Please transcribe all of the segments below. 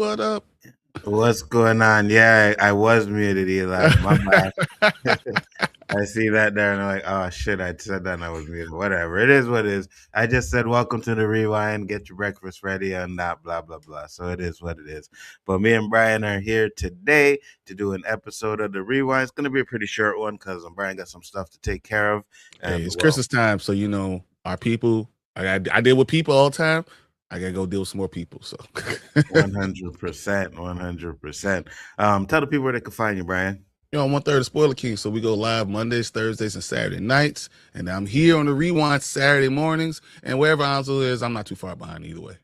what up? What's going on? Yeah, I was muted, Eli. My bad. I see that there and I'm like, oh shit, I said that and I was muted. Whatever. It is what it is. I just said, welcome to the rewind, get your breakfast ready and that blah blah blah. So it is what it is. But me and Brian are here today to do an episode of the rewind. It's gonna be a pretty short one because Brian got some stuff to take care of. Hey, And it's well, Christmas time, so our people. I deal with people all the time. I gotta go deal with some more people. So 100%, 100%. Tell the people where they can find you, Brian. I'm 1/3 of Spoiler King, so we go live Mondays, Thursdays, and Saturday nights. And I'm here on the rewind Saturday mornings. And wherever Anzo is, I'm not too far behind either way.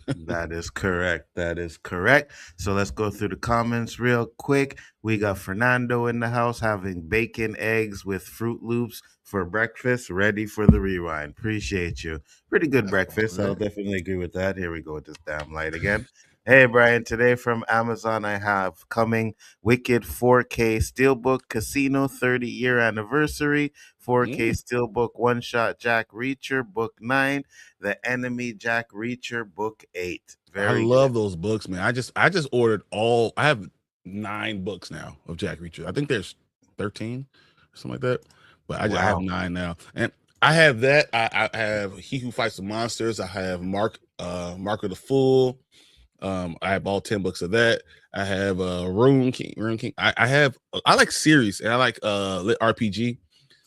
That is correct. That is correct. So let's go through the comments real quick. We got Fernando in the house having bacon, eggs with Fruit Loops for breakfast, ready for the rewind. Appreciate you. Pretty good breakfast. I'll definitely agree with that. Here we go with this damn light again. Hey, Brian, today from Amazon, I have coming Wicked 4K Steelbook Casino 30-year anniversary, 4K Steelbook One Shot Jack Reacher, Book 9, The Enemy Jack Reacher, Book 8. I love those books, man. I just ordered all. I have 9 books now of Jack Reacher. I think there's 13 or something like that, but I have 9 now. And I have that. I have He Who Fights the Monsters. I have Mark of the Fool. I have all 10 books of that. I have Rune King. I like series and I like lit RPG.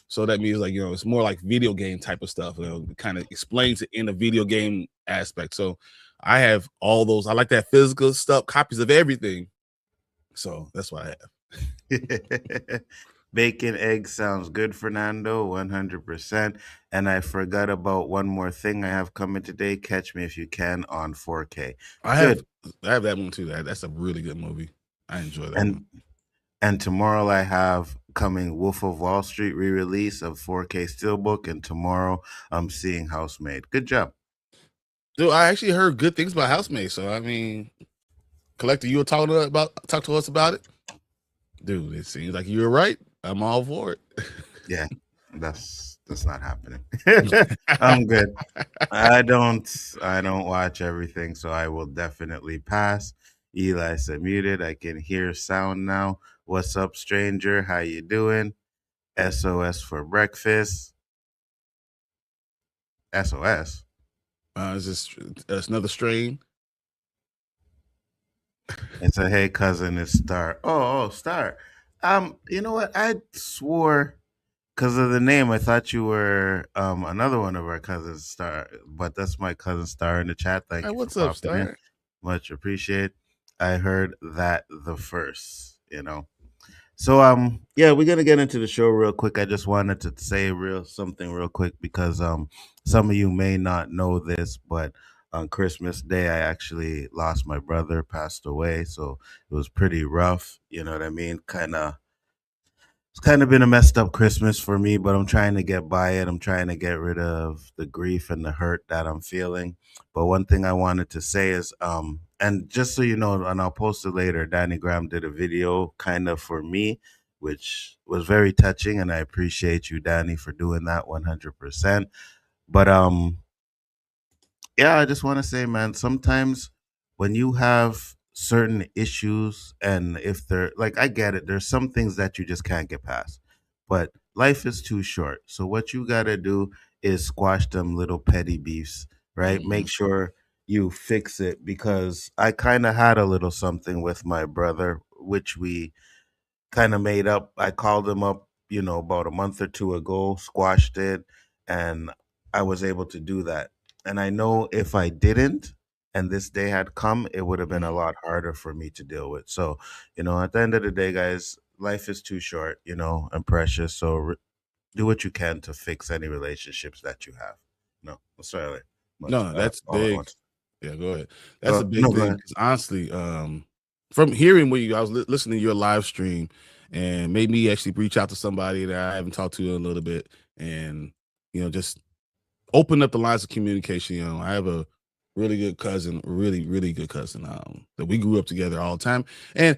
So that means it's more like video game type of stuff. It kind of explains it in a video game aspect. So I have all those. I like that physical stuff, copies of everything. So that's what I have. Bacon, eggs sounds good, Fernando, 100%. And I forgot about one more thing I have coming today. Catch Me If You Can on 4K. I have that one too. That's a really good movie. I enjoy that one. And tomorrow I have coming Wolf of Wall Street re-release of 4K Steelbook. And tomorrow I'm seeing Housemaid. Good job. Dude, I actually heard good things about Housemaid. So, I mean, Collector, you were talk to us about it? Dude, it seems like you were right. I'm all for it. Yeah, that's not happening. I'm good. I don't watch everything, so I will definitely pass. Eli said muted. I can hear sound now. What's up, stranger? How you doing? SOS for breakfast. SOS. Is this another strain? It's a hey cousin, it's Star. Oh, Star. You know what? I swore because of the name, I thought you were another one of our cousins, Star. But that's my cousin Star in the chat. Thank you. What's for up, Star? In. Much appreciate. I heard that the first, So yeah, we're gonna get into the show real quick. I just wanted to say something real quick because some of you may not know this, but on Christmas Day I actually lost my brother, passed away, so it was pretty rough. You know what I mean? It's kind of been a messed up Christmas for me, but I'm trying to get by it. I'm trying to get rid of the grief and the hurt that I'm feeling. But one thing I wanted to say is, and just so you know, and I'll post it later, Danny Graham did a video kind of for me, which was very touching, and I appreciate you, Danny, for doing that 100%. But yeah, I just want to say, man, sometimes when you have certain issues, and if they're like, I get it, there's some things that you just can't get past, but life is too short. So what you got to do is squash them little petty beefs, right? Make sure you fix it, because I kind of had a little something with my brother, which we kind of made up. I called him up, about a month or two ago, squashed it, and I was able to do that. And I know if I didn't, and this day had come, it would have been a lot harder for me to deal with. So, at the end of the day, guys, life is too short, and precious. So do what you can to fix any relationships that you have. No, sorry. No, that's big. Yeah, go ahead. That's a big thing. Because honestly, from hearing what I was listening to your live stream, and made me actually reach out to somebody that I haven't talked to in a little bit, and just open up the lines of communication. I have a really good cousin, really, really good cousin, that we grew up together all the time. And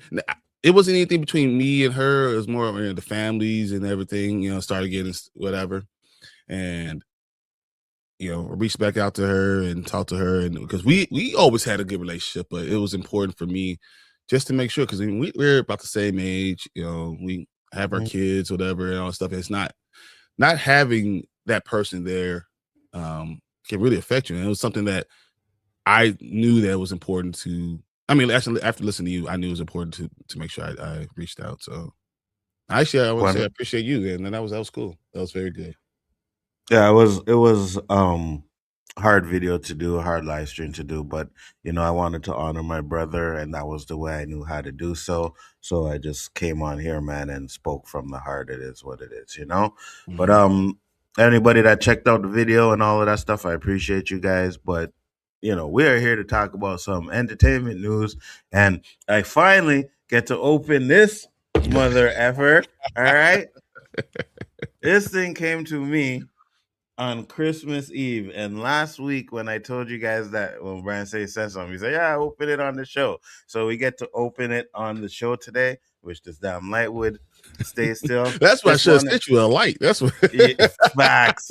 it wasn't anything between me and her. It was more the families and everything, started getting whatever. And, reached back out to her and talked to her, and because we always had a good relationship, but it was important for me just to make sure, because we're about the same age, we have our kids, whatever, and all that stuff. It's not having that person there can really affect you. And it was something that I knew that was important to. I mean, actually, after listening to you, I knew it was important to make sure I reached out. So, actually, I want to say I appreciate you, and that was cool. That was very good. Yeah, it was hard video to do, a hard live stream to do, but I wanted to honor my brother, and that was the way I knew how to do so. So I just came on here, man, and spoke from the heart. It is what it is, Mm-hmm. But anybody that checked out the video and all of that stuff, I appreciate you guys. But we are here to talk about some entertainment news, and I finally get to open this mother effer. All right, this thing came to me on Christmas Eve. And last week, when I told you guys that when Brian said something, he said, "Yeah, open it on the show." So we get to open it on the show today, which this damn light would stay still. That's why I should have sent you a light. That's what. Yeah, facts.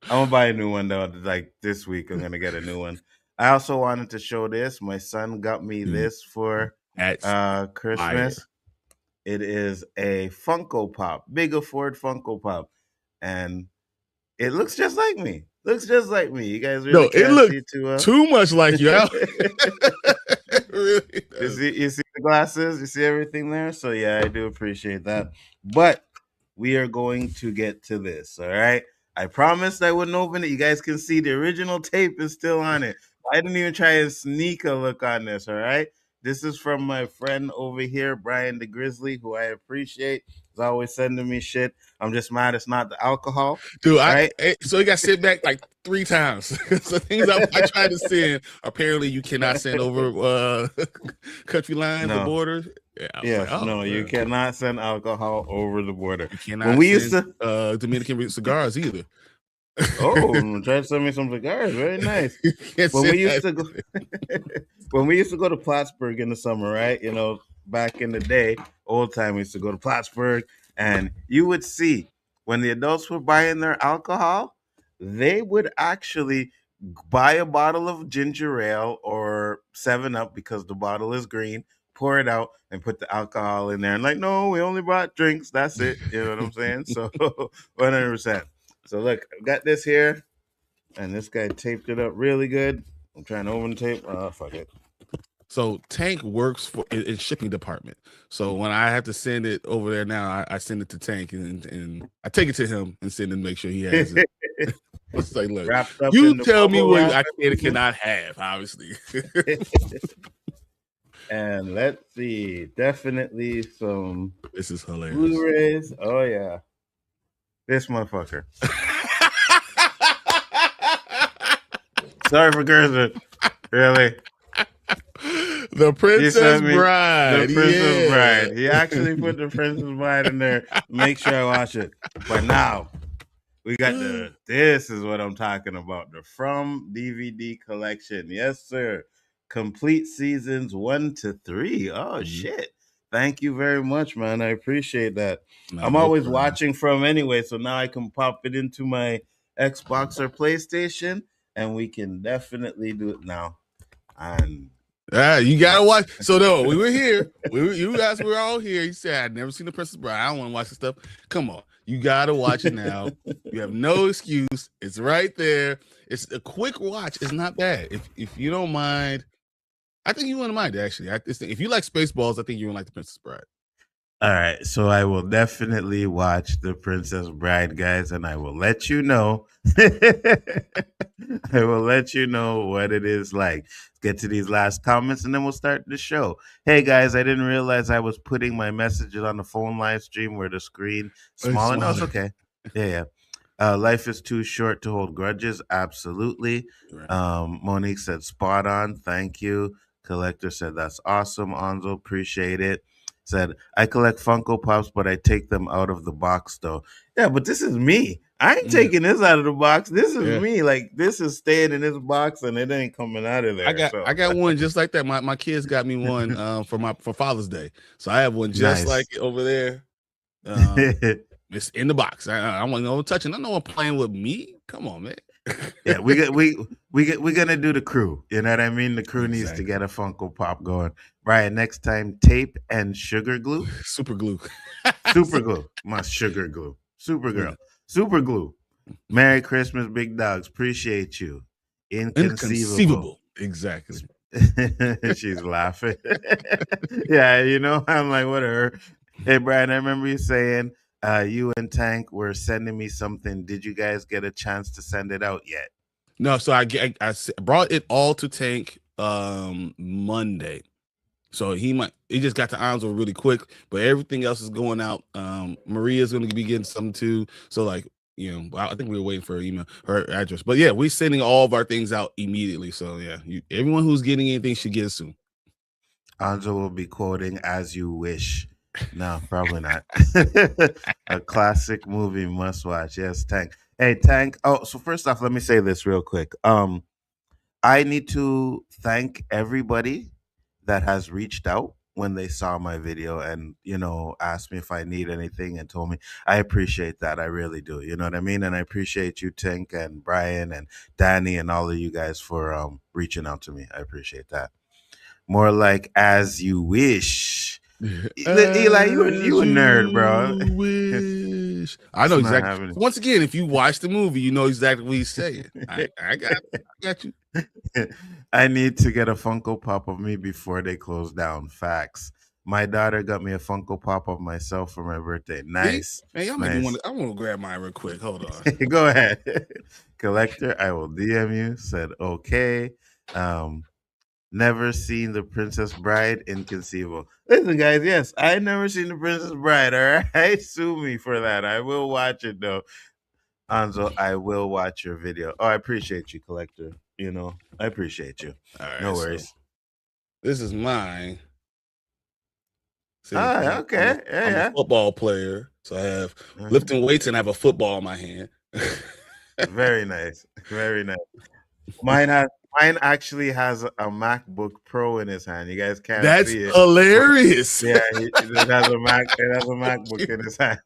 I'm gonna buy a new one though. Like this week, I'm gonna get a new one. I also wanted to show this. My son got me this for Christmas. Fire. It is a Funko Pop, Biggaford Funko Pop, and it looks just like me. You guys really can't see too much like you. Really you see the glasses? You see everything there? So yeah, I do appreciate that. But we are going to get to this, all right? I promised I wouldn't open it. You guys can see the original tape is still on it. I didn't even try to sneak a look on this, all right? This is from my friend over here, Bryon The Grizzly, who I appreciate. He's always sending me shit. I'm just mad it's not the alcohol. Dude, right? So he got sent back like 3 times. So things I tried to send, apparently you cannot send over country lines or borders. Yeah, you cannot send alcohol over the border. You cannot send Dominican cigars either. Oh, try to send me some cigars. Very nice. When we used to go to Plattsburgh in the summer, right? Back in the day, old time, we used to go to Plattsburgh, and you would see when the adults were buying their alcohol, they would actually buy a bottle of ginger ale or 7-Up because the bottle is green, pour it out, and put the alcohol in there. And like, no, we only brought drinks. That's it. You know what I'm saying? So 100%. So look, I've got this here, and this guy taped it up really good. I'm trying to open tape. Oh, fuck it. So Tank works for in shipping department. So when I have to send it over there now, I send it to Tank and I take it to him and send him, make sure he has it. It's like, look, you tell me what I can and cannot have, obviously. And let's see, definitely some. This is hilarious. Blu-rays. Oh yeah, this motherfucker. Sorry for cursing. Really. The Princess Bride. The Princess Bride. He actually put the Princess Bride in there. Make sure I watch it. But now we got this is what I'm talking about. The From DVD collection. Yes, sir. Complete seasons 1 to 3. Oh shit. Thank you very much, man. I appreciate that. I'm always watching From anyway, so now I can pop it into my Xbox or PlayStation, and we can definitely do it now. And you gotta watch. So no, we were here. You guys were all here. You said I'd never seen the Princess Bride. I don't want to watch this stuff. Come on, you gotta watch it now. You have no excuse. It's right there. It's a quick watch. It's not bad. If you don't mind, I think you wouldn't mind actually. If you like Spaceballs, I think you would like the Princess Bride. All right, so I will definitely watch the Princess Bride, guys, and I will let you know. I will let you know what it is like. Let's get to these last comments, and then we'll start the show. Hey, guys, I didn't realize I was putting my messages on the phone live stream where the screen smaller. No, it's okay. Yeah. Life is too short to hold grudges. Absolutely. Right. Monique said, spot on. Thank you. Collector said, that's awesome. Onzo, appreciate it. Said, I collect Funko Pops, but I take them out of the box, though. Yeah, but this is me. I ain't taking this out of the box. This is me. Like, this is staying in this box, and it ain't coming out of there. I got one just like that. My kids got me one for Father's Day. So I have one just like it over there. It's in the box. I want no one touching. I know one playing with me. Come on, man. Yeah, we're gonna do the crew. You know what I mean? The crew needs to Exactly. get a Funko Pop going. Brian, next time, tape and sugar glue. Super glue. Super glue. My sugar glue. Super Yeah. girl. Super glue. Merry Christmas, big dogs. Appreciate you. Inconceivable. Inconceivable. Exactly. She's laughing. Yeah, you know, I'm like, whatever. Hey, Brian, I remember you saying you and Tank were sending me something. Did you guys get a chance to send it out yet? No, so I brought it all to Tank Monday. So he just got to Nzo really quick, but everything else is going out. Maria's gonna be getting something too. So like, you know, I think we were waiting for her email, her address. But yeah, we're sending all of our things out immediately. So yeah, everyone who's getting anything should get it soon. Anzo will be quoting "As You Wish." No, probably not. A classic movie must watch. Yes, Tank. Hey, Tank. Oh, so first off, let me say this real quick. I need to thank everybody that has reached out when they saw my video and asked me if I need anything and told me. I appreciate that. I really do. You know what I mean? And I appreciate you, Tink and Brian and Danny and all of you guys for reaching out to me. I appreciate that. More like as you wish. Eli, you As a nerd, bro. you wish. I It's know not exactly. happening. Once again, if you watch the movie, you know exactly what he's saying. I got you. I need to get a Funko Pop of me before they close down. Facts. My daughter got me a Funko Pop of myself for my birthday. See? Nice. Man, y'all make me Nice. want to. I want to grab mine real quick. Hold on. Go ahead. Collector, I will DM you. Said okay. Never seen the Princess Bride. Inconceivable. Listen, guys, yes, I never seen the Princess Bride. All right. Sue me for that. I will watch it though. Anzo, I will watch your video. Oh, I appreciate you, Collector. I appreciate you. All No right, so worries. this is mine. See, Ah, okay. I'm a Yeah, football player, so I have yeah. lifting weights and I have a football in my hand. Very nice. Very nice. Mine actually has a MacBook Pro in his hand. You guys can't That's see it. hilarious. Yeah, it has a MacBook in his hand.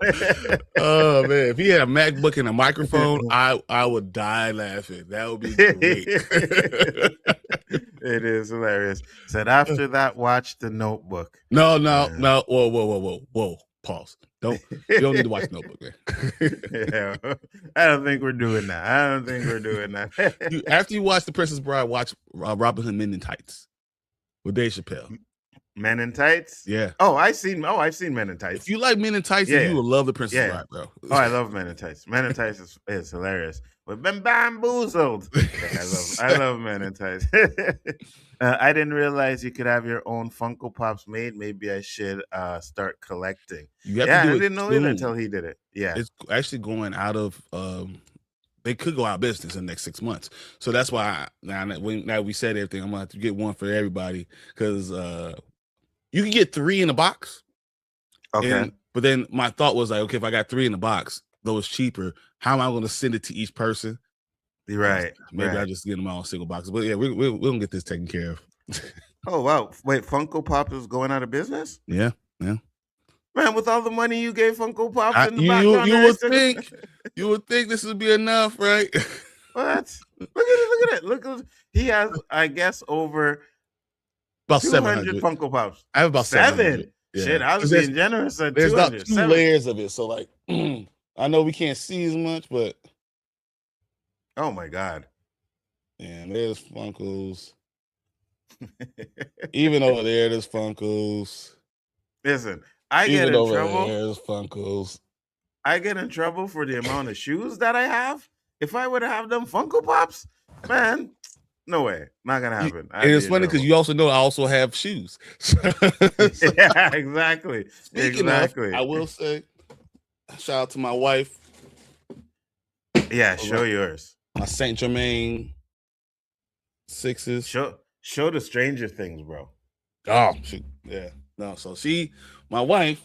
Oh man, if he had a MacBook and a microphone, I would die laughing. That would be great. It is hilarious. Said after that, watch The Notebook. No. Whoa. Pause. You don't need to watch Notebook, man. Yeah, I don't think we're doing that. After you watch The Princess Bride, watch Robin Hood Men in Tights with Dave Chappelle. Men in Tights? Yeah. I've seen Men in Tights. If you like Men in Tights, then you will love The Princess Bride, bro. Oh, I love Men in Tights. Men in Tights is hilarious. We've been bamboozled. I love Men in Tights. I didn't realize you could have your own Funko Pops made. Maybe I should start collecting. You have to do I it didn't know soon. it until he did it. Yeah. It's actually going out of they could go out of business in the next 6 months. So that's why now we said everything, I'm gonna have to get one for everybody because you can get 3 in a box. Okay. But then my thought was like, okay, if I got 3 in the box, though it's cheaper, how am I going to send it to each person? You're right. Maybe I just get them all in single boxes. But yeah, we're gonna get this taken care of. Oh wow! Wait, Funko Pop is going out of business? Yeah. Man, with all the money you gave Funko Pops in the you background, you would think this would be enough, right? What? Look at it. He has, I guess, over about 200 Funko Pops. I have about 700. Yeah. Shit, I was being generous at there's 200. There's about 2 layers of it. So like, I know we can't see as much, but oh my god. Yeah, there's Funkos. Even over there's Funkos. Listen, I get in trouble. There's Funkos. I get in trouble for the amount of shoes that I have. If I would have them Funko Pops, man, no way, not gonna happen. And it's funny because you also know I also have shoes. Yeah, exactly. Speaking of, I will say, shout out to my wife. Yeah, show yours. My Saint Germain 6s. Show the Stranger Things, bro. Oh, shoot. Yeah. No, so my wife,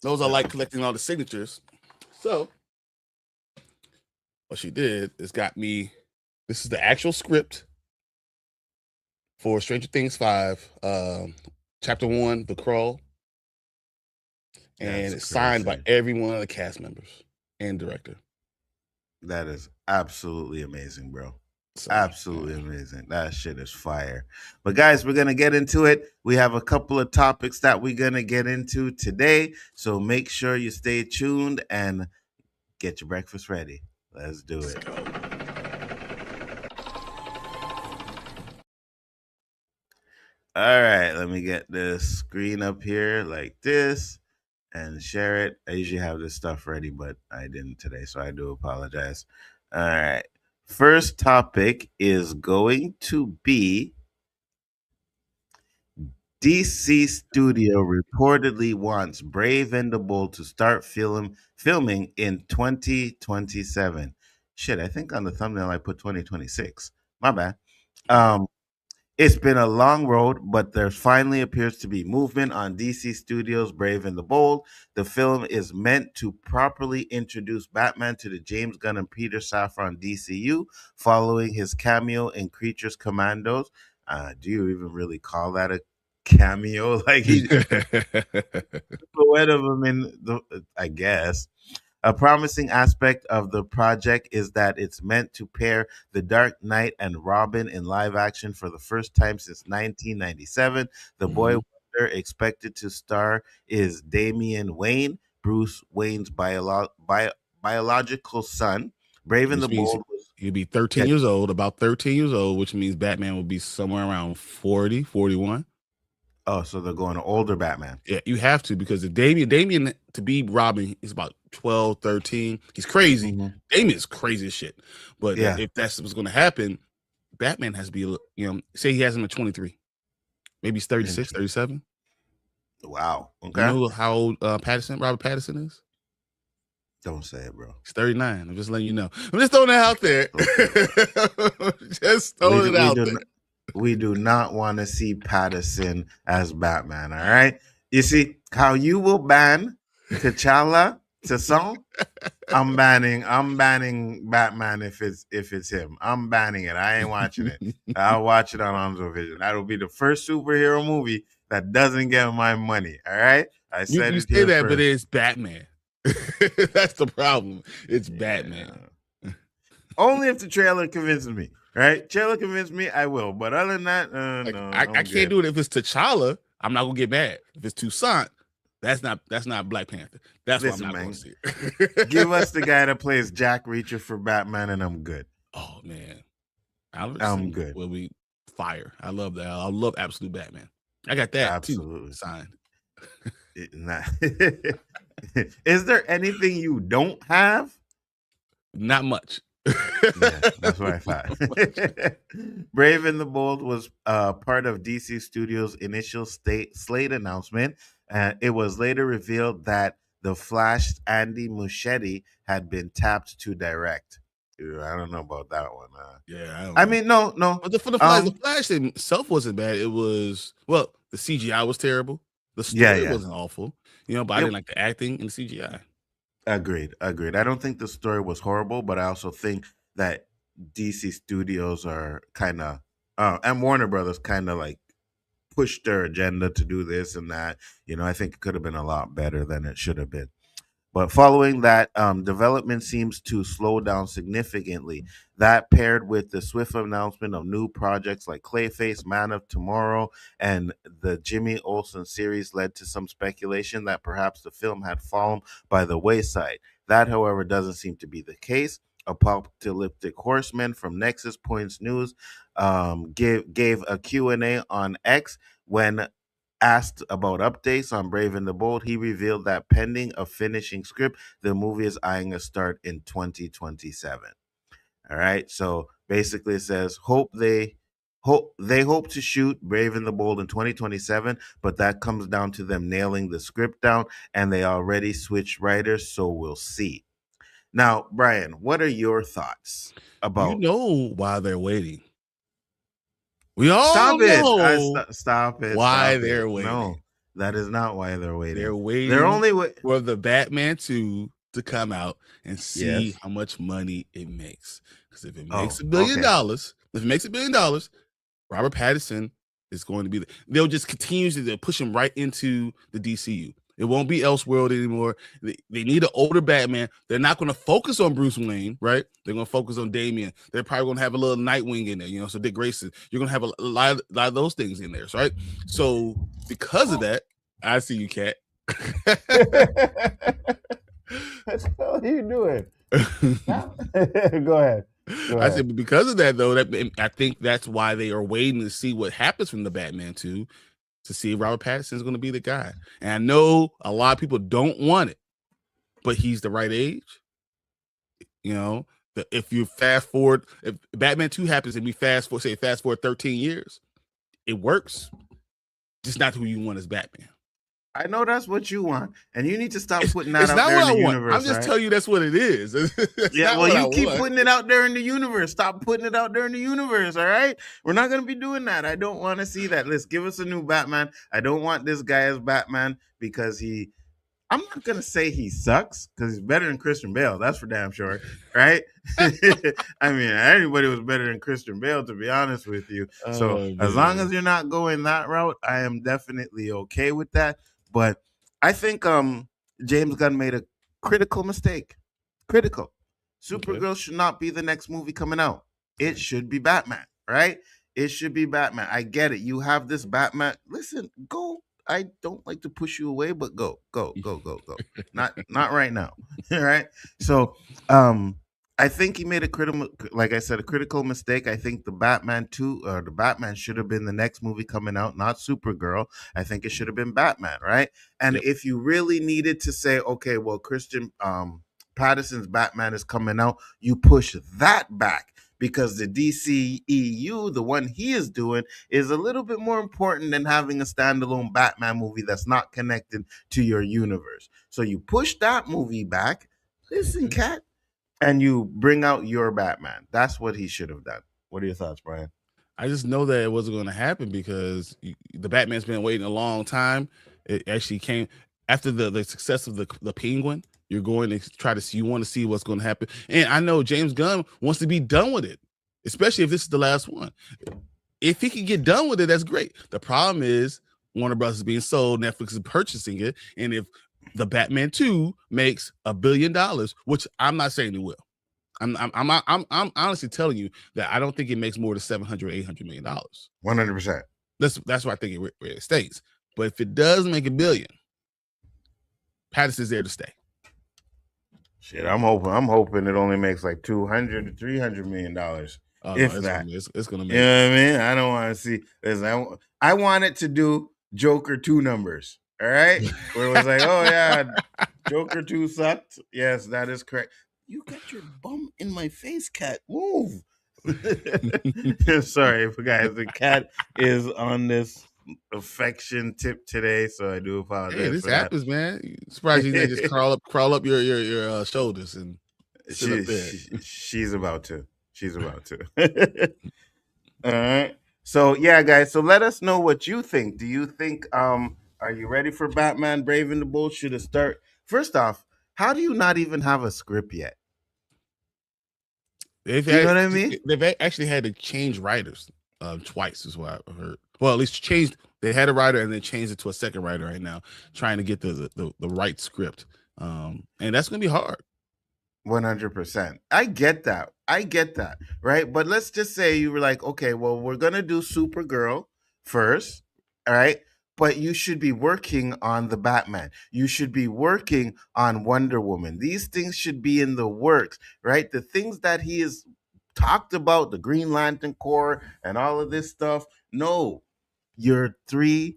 knows I like collecting all the signatures. So what she did is got me, this is the actual script for Stranger Things 5, Chapter 1, The Crawl. and That's it's signed by crazy. every one of the cast members and director. That is absolutely amazing, bro. So Absolutely amazing. That shit is fire. But guys, we're gonna get into it. We have a couple of topics that we're gonna get into today. So make sure you stay tuned and get your breakfast ready. Let's do let's it. go. All right, let me get this screen up here like this and share it. I usually have this stuff ready, but I didn't today, so I do apologize. All right. First topic is going to be DC Studio reportedly wants Brave and the Bold to start filming in 2027. Shit, I think on the thumbnail I put 2026. My bad. Um, it's been a long road, but there finally appears to be movement on DC Studios' Brave and the Bold. The film is meant to properly introduce Batman to the James Gunn and Peter Safran DCU following his cameo in Creatures Commandos. Do you even really call that a cameo? Like he silhouette of him in the, I guess. A promising aspect of the project is that it's meant to pair The Dark Knight and Robin in live action for the first time since 1997. The boy wonder expected to star is Damian Wayne, Bruce Wayne's biological son. Brave and the Which means Bold was he'll be 13 years old, about 13 years old, which means Batman will be somewhere around 40, 41. Oh, so they're going to older Batman. Yeah, you have to, because the Damian to be Robin is about 12, 13. He's crazy. Mhm. Damian is crazy as shit. But Yeah. if that's what's going to happen, Batman has to be, say he has him at 23. Maybe he's 36, 37. Wow. Okay. You know how old Robert Pattinson is? Don't say it, bro. He's 39. I'm just letting you know. I'm just throwing that out there. Just throwing it out there. We do not want to see Patterson as Batman. All right. You see how you will ban T'Challa to song? I'm banning Batman if it's him. I'm banning it. I ain't watching it. I'll watch it on Nzo Vision. That'll be the first superhero movie that doesn't get my money. All right. I said you it say here that, first. but it's Batman. That's the problem. It's Batman. Only if the trailer convinces me. Right? Trailer convinced me, I will. But other than that, no. I can't do it if it's T'Challa. I'm not gonna get mad. If it's Toussaint, that's not Black Panther. That's why I'm not going to see it. Give us the guy that plays Jack Reacher for Batman, and I'm good. Oh man, I'm good. Will be fire. I love that. I love Absolute Batman. I got that absolutely signed. Is there anything you don't have? Not much. Yeah, that's what I thought. Brave and the Bold was part of DC Studios' initial slate announcement. It was later revealed that the Flash Andy Muschietti had been tapped to direct. I don't know about that one. Yeah, I mean, no. But for the Flash itself wasn't bad. It was, well, the CGI was terrible. The story wasn't awful, but I didn't like the acting and the CGI. Agreed. I don't think the story was horrible, but I also think that DC Studios are kind of, and Warner Brothers kind of like pushed their agenda to do this and that. I think it could have been a lot better than it should have been. But following that, development seems to slow down significantly. That paired with the swift announcement of new projects like Clayface, Man of Tomorrow, and the Jimmy Olsen series led to some speculation that perhaps the film had fallen by the wayside. That, however, doesn't seem to be the case. Apocalyptic Horseman from Nexus Points News gave a Q&A on X when asked about updates on Brave and the Bold. He revealed that pending a finishing script, the movie is eyeing a start in 2027. All right. So basically it says they hope to shoot Brave and the Bold in 2027, but that comes down to them nailing the script down, and they already switched writers, so we'll see. Now, Brian, what are your thoughts about? You know why they're waiting. We all stop know it. Stop it. Why Stop they're it. waiting. No, that is not why they're waiting. They're waiting. They're only for the Batman 2 to come out and see how much money it makes. Because if it makes $1 billion, Robert Pattinson is going to be they'll just continue to push him right into the DCU. It won't be Elseworld anymore. They need an older Batman. They're not going to focus on Bruce Wayne, right? They're going to focus on Damian. They're probably going to have a little Nightwing in there, so Dick Grayson. You're going to have a lot of those things in there, right? So because of that, I see you, Cat. What the hell are you doing? Go ahead. I said, but because of that, though, I think that's why they are waiting to see what happens from the Batman 2 to see if Robert Pattinson is going to be the guy. And I know a lot of people don't want it, but he's the right age. If you fast forward, if Batman 2 happens and we fast forward 13 years, it works. Just not who you want as Batman. I know that's what you want, and you need to stop putting that out there in the universe. I'm just telling you that's what it is. Yeah, well, you keep putting it out there in the universe. Stop putting it out there in the universe, all right? We're not going to be doing that. I don't want to see that. Let's give us a new Batman. I don't want this guy as Batman because I'm not going to say he sucks because he's better than Christian Bale. That's for damn sure, right? I mean, anybody was better than Christian Bale, to be honest with you. So as long as you're not going that route, I am definitely okay with that. But I think James Gunn made a critical mistake. Critical. Supergirl should not be the next movie coming out. It should be Batman, right? It should be Batman. I get it. You have this Batman. Listen, go. I don't like to push you away, but go. Not right now. All right. So I think he made a critical mistake. I think the Batman 2 or the Batman should have been the next movie coming out, not Supergirl. I think it should have been Batman, right? And if you really needed to say, okay, well, Christian Patterson's Batman is coming out, you push that back because the DCEU, the one he is doing, is a little bit more important than having a standalone Batman movie that's not connected to your universe. So you push that movie back. Listen, Cat. And you bring out your Batman. That's what he should have done. What are your thoughts, Brian? I just know that it wasn't going to happen because the Batman's been waiting a long time. It actually came after the success of the Penguin. You're going to try to see. You want to see what's going to happen. And I know James Gunn wants to be done with it, especially if this is the last one. If he can get done with it, that's great. The problem is Warner Bros. Is being sold. Netflix is purchasing it. And if the Batman 2 makes $1 billion, which I'm not saying it will. I'm honestly telling you that I don't think it makes more than $700-800 million. 100%. That's why I think it stays. But if it does make $1 billion, Patterson's there to stay. Shit, I'm hoping it only makes like $200-300 million. If no, that, it's gonna make. You know what I mean? I don't want to see. Listen, I want it to do Joker 2 numbers. All right, where it was like, oh yeah, Joker 2 sucked. Yes, that is correct. You got your bum in my face, Cat. Move. Sorry, guys. The Cat is on this affection tip today, so I do apologize. Hey, this happens, man. Surprised you didn't just crawl up your shoulders and sit up there. She's about to. All right. So yeah, guys. So let us know what you think. Do you think are you ready for Batman Brave and the Bold? Should it start? First off, how do you not even have a script yet? You know what I mean? They've actually had to change writers twice, is what I heard. Well, at least they had a writer and then changed it to a second writer right now, trying to get the right script. And that's going to be hard. 100%. I get that, right? But let's just say you were like, okay, well, we're going to do Supergirl first, all right? But you should be working on the Batman. You should be working on Wonder Woman. These things should be in the works, right? The things that he has talked about, the Green Lantern Corps and all of this stuff. No, your 3,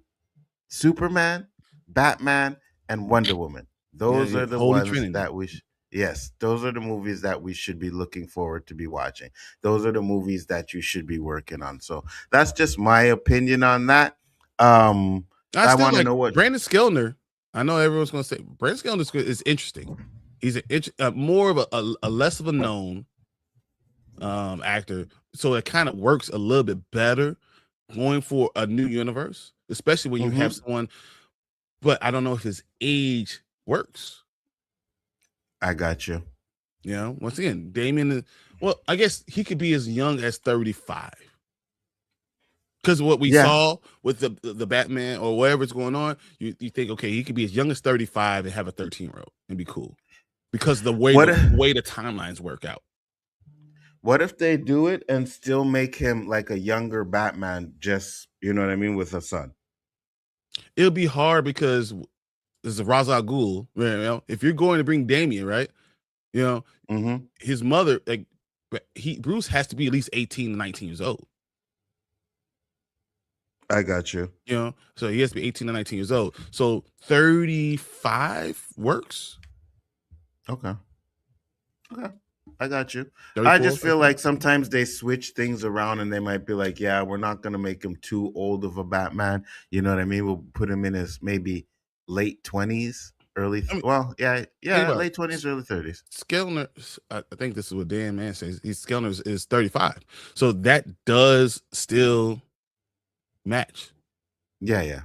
Superman, Batman, and Wonder Woman. Those are the Holy ones Trinity. That we yes, those are the movies that we should be looking forward to be watching. Those are the movies that you should be working on. So that's just my opinion on that. I want to know what Brandon Skellner. I know everyone's going to say Brandon Skellner is interesting. He's more of a less of a known actor, so it kind of works a little bit better going for a new universe, especially when you have someone. But I don't know if his age works. I got you. Once again, Damian. Well, I guess he could be as young as 35. Because what we Yeah. saw with the Batman or whatever's going on, you think, okay, he could be as young as 35 and have a 13-year-old and be cool. Because the way What the timelines work out. what if they do it and still make him like a younger Batman, just you know what I mean, with a son? It'll be hard because this is Ra's al Ghul. You know, if you're going to bring Damian, right? You know, Mm-hmm. his mother, like Bruce has to be at least 18 to 19 years old. I got you. You know, so he has to be 18 to 19 years old. So 35 works. Okay. I got you. 34, I just feel 34? like sometimes they switch things around and they might be like, yeah, we're not going to make him too old of a Batman. You know what I mean? We'll put him in his maybe late 20s, early, I mean, late 20s, early 30s. Skellner, I think this is what Dan Man says. Skellner is 35. So that does still match. Yeah.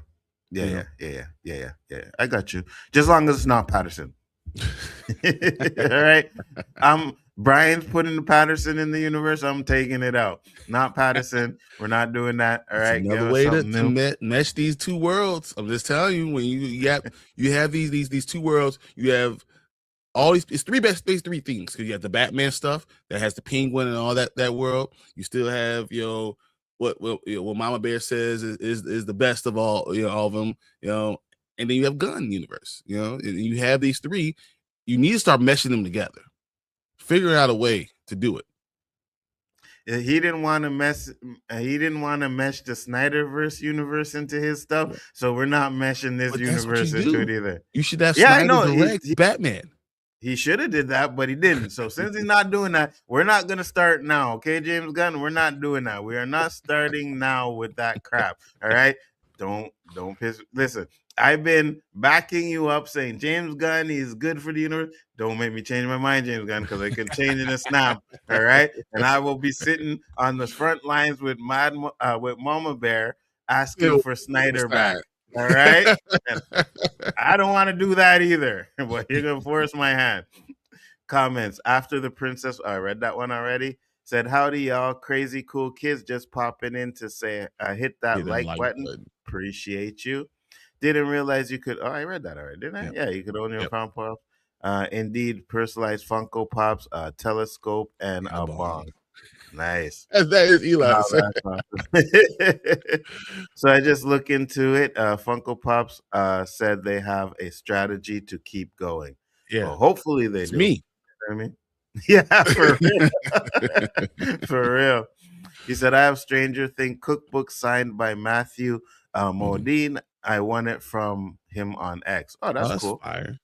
I got you. Just as long as it's not Patterson. All right. Brian's putting the Patterson in the universe. I'm taking it out. Not Patterson. We're not doing that. All right. It's another way to mesh these two worlds. I'm just telling you, when you have these two worlds, you have all these. It's three things, because you have the Batman stuff that has the Penguin and all that world. You still have what Mama Bear says is the best of all all of them. And then you have Gunn universe. And you have these three. You need to start meshing them together. Figure out a way to do it. He didn't want to mess. He didn't want to mesh the Snyderverse universe into his stuff, so we're not meshing this universe into it either. You should have Snyder direct Batman. He should have did that, but he didn't. So since he's not doing that, we're not going to start now. Okay, James Gunn, we're not doing that. We are not starting now with that crap. All right, don't piss. Listen, I've been backing you up, saying James Gunn, he's good for the universe. Don't make me change my mind, James Gunn, because I can change in a snap. All right, and I will be sitting on the front lines with Mama Bear asking for Snyder back. All right. I don't want to do that either, but you're going to force my hand. Comments after the princess. I read that one already. Said, howdy, y'all. Crazy cool kids just popping in to say, hit that like button. Appreciate you. Didn't realize you could. Oh, I read that already, didn't I? Yeah, you could own your Pound Pop. Indeed, personalized Funko Pops, a telescope, and a bong. Nice. That is Eli. So I just look into it. Funko Pops said they have a strategy to keep going. Yeah. Well, hopefully they do. Me. You know what I mean? Yeah, for real. For real. He said, I have Stranger Thing cookbook signed by Matthew Modine. I won it from him on X. Oh, that's cool. Fire.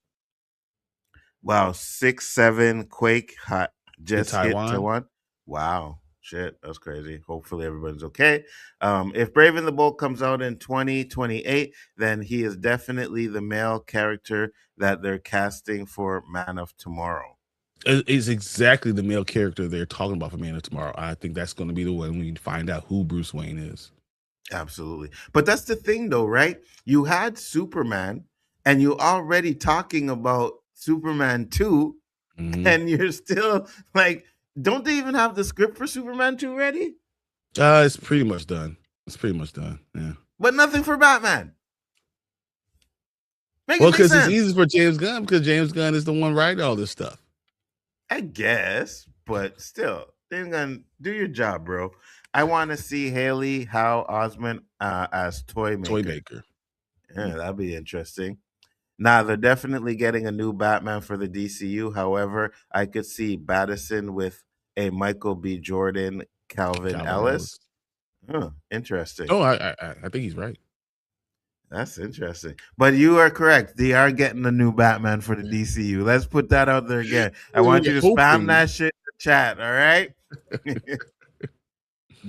Wow, 6-7 Quake just hit Taiwan. Wow. Shit, that's crazy. Hopefully everybody's okay. If Brave and the Bold comes out in 2028, then he is definitely the male character that they're casting for Man of Tomorrow. It's exactly the male character they're talking about for Man of Tomorrow. I think that's going to be the one we find out who Bruce Wayne is. Absolutely. But that's the thing, though, right? You had Superman, and you're already talking about Superman 2, and you're still like, don't they even have the script for Superman 2 ready? It's pretty much done. Yeah. But nothing for Batman. Well, because it's easy for James Gunn, because James Gunn is the one writing all this stuff. I guess, but still, James Gunn, do your job, bro. I want to see Haley-Howe Osment as Toy Maker. Yeah, that'd be interesting. Now, they're definitely getting a new Batman for the DCU. However, I could see Battison with a Michael B. Jordan, Calvin Ellis. Interesting. Oh, I think he's right. That's interesting. But you are correct. They are getting a new Batman for the DCU. Let's put that out there again. I want you to spam that shit in the chat, all right?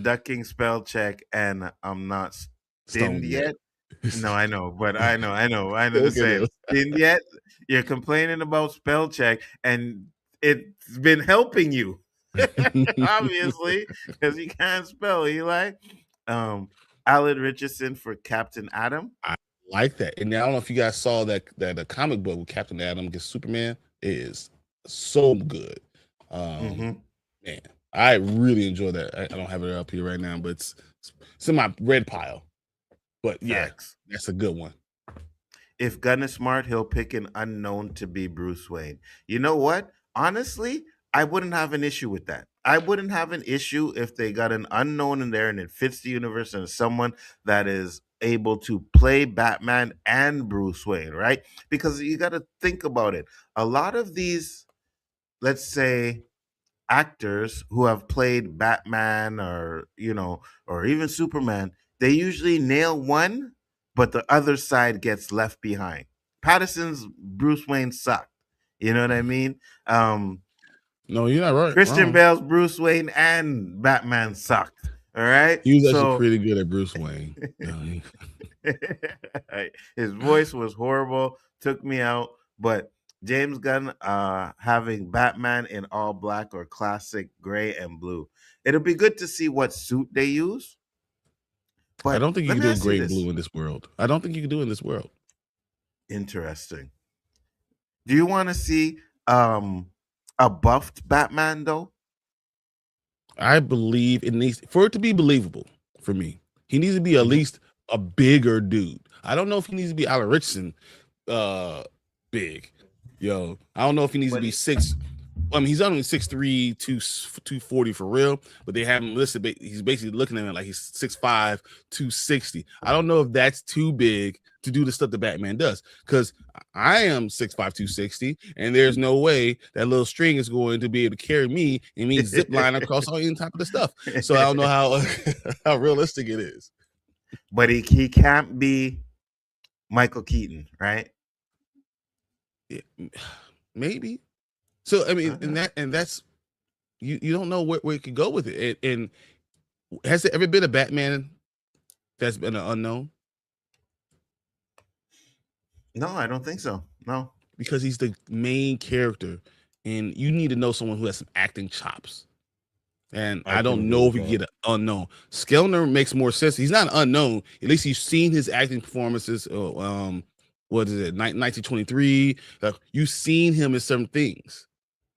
Ducking spell check, and I'm not stinned yet. No, I know, but I know the same. Stinned yet? You're complaining about spell check, and it's been helping you, obviously, because you can't spell, Eli. Alan Richardson for Captain Atom. I like that. And I don't know if you guys saw that a comic book with Captain Atom against Superman is so good. Man, I really enjoy that. I don't have it up here right now, but it's in my red pile. But yeah, Facts. that's a good one. If Gunn is smart, he'll pick an unknown to be Bruce Wayne. You know what? Honestly, I wouldn't have an issue with that. I wouldn't have an issue if they got an unknown in there and it fits the universe and someone that is able to play Batman and Bruce Wayne, right? Because you got to think about it. A lot of these, let's say, actors who have played Batman or or even Superman, they usually nail one, but the other side gets left behind. Patterson's Bruce Wayne sucked. You know what I mean? No, you're not right. Christian Wrong. Bale's Bruce Wayne and Batman sucked. All right, He was actually so pretty good at Bruce Wayne. his voice was horrible, took me out. But James Gunn having Batman in all black or classic gray and blue. It'll be good to see what suit they use. I But don't think you let can me do a ask you gray and this. blue in this world. I don't think you can do it in this world. Interesting. Do you want to see a buffed Batman though? I believe it needs for it to be believable for me. He needs to be at Mhm. least a bigger dude. I don't know if he needs to be Alan Richardson big. Yo, I don't know if he needs to But be six. I mean, he's only 6'3", 240 for real, but they have him listed. He's basically looking at him like he's 6'5", 260. I don't know if that's too big to do the stuff that Batman does, because I am 6'5", 260, and there's no way that little string is going to be able to carry me and me zip line across all any type of the stuff. So I don't know how how realistic it is. but he can't be Michael Keaton, right? Yeah, maybe. So I mean, Uh-huh. and that's you don't know where it could go with it. And has there ever been a Batman that's been an unknown? No, I don't think so. No. Because he's the main character, and you need to know someone who has some acting chops. And I I can don't agree know if with we can that. get an unknown. Skellner makes more sense. He's not an unknown. At least you've seen his acting performances. What is it? 1923. You've seen him in some things.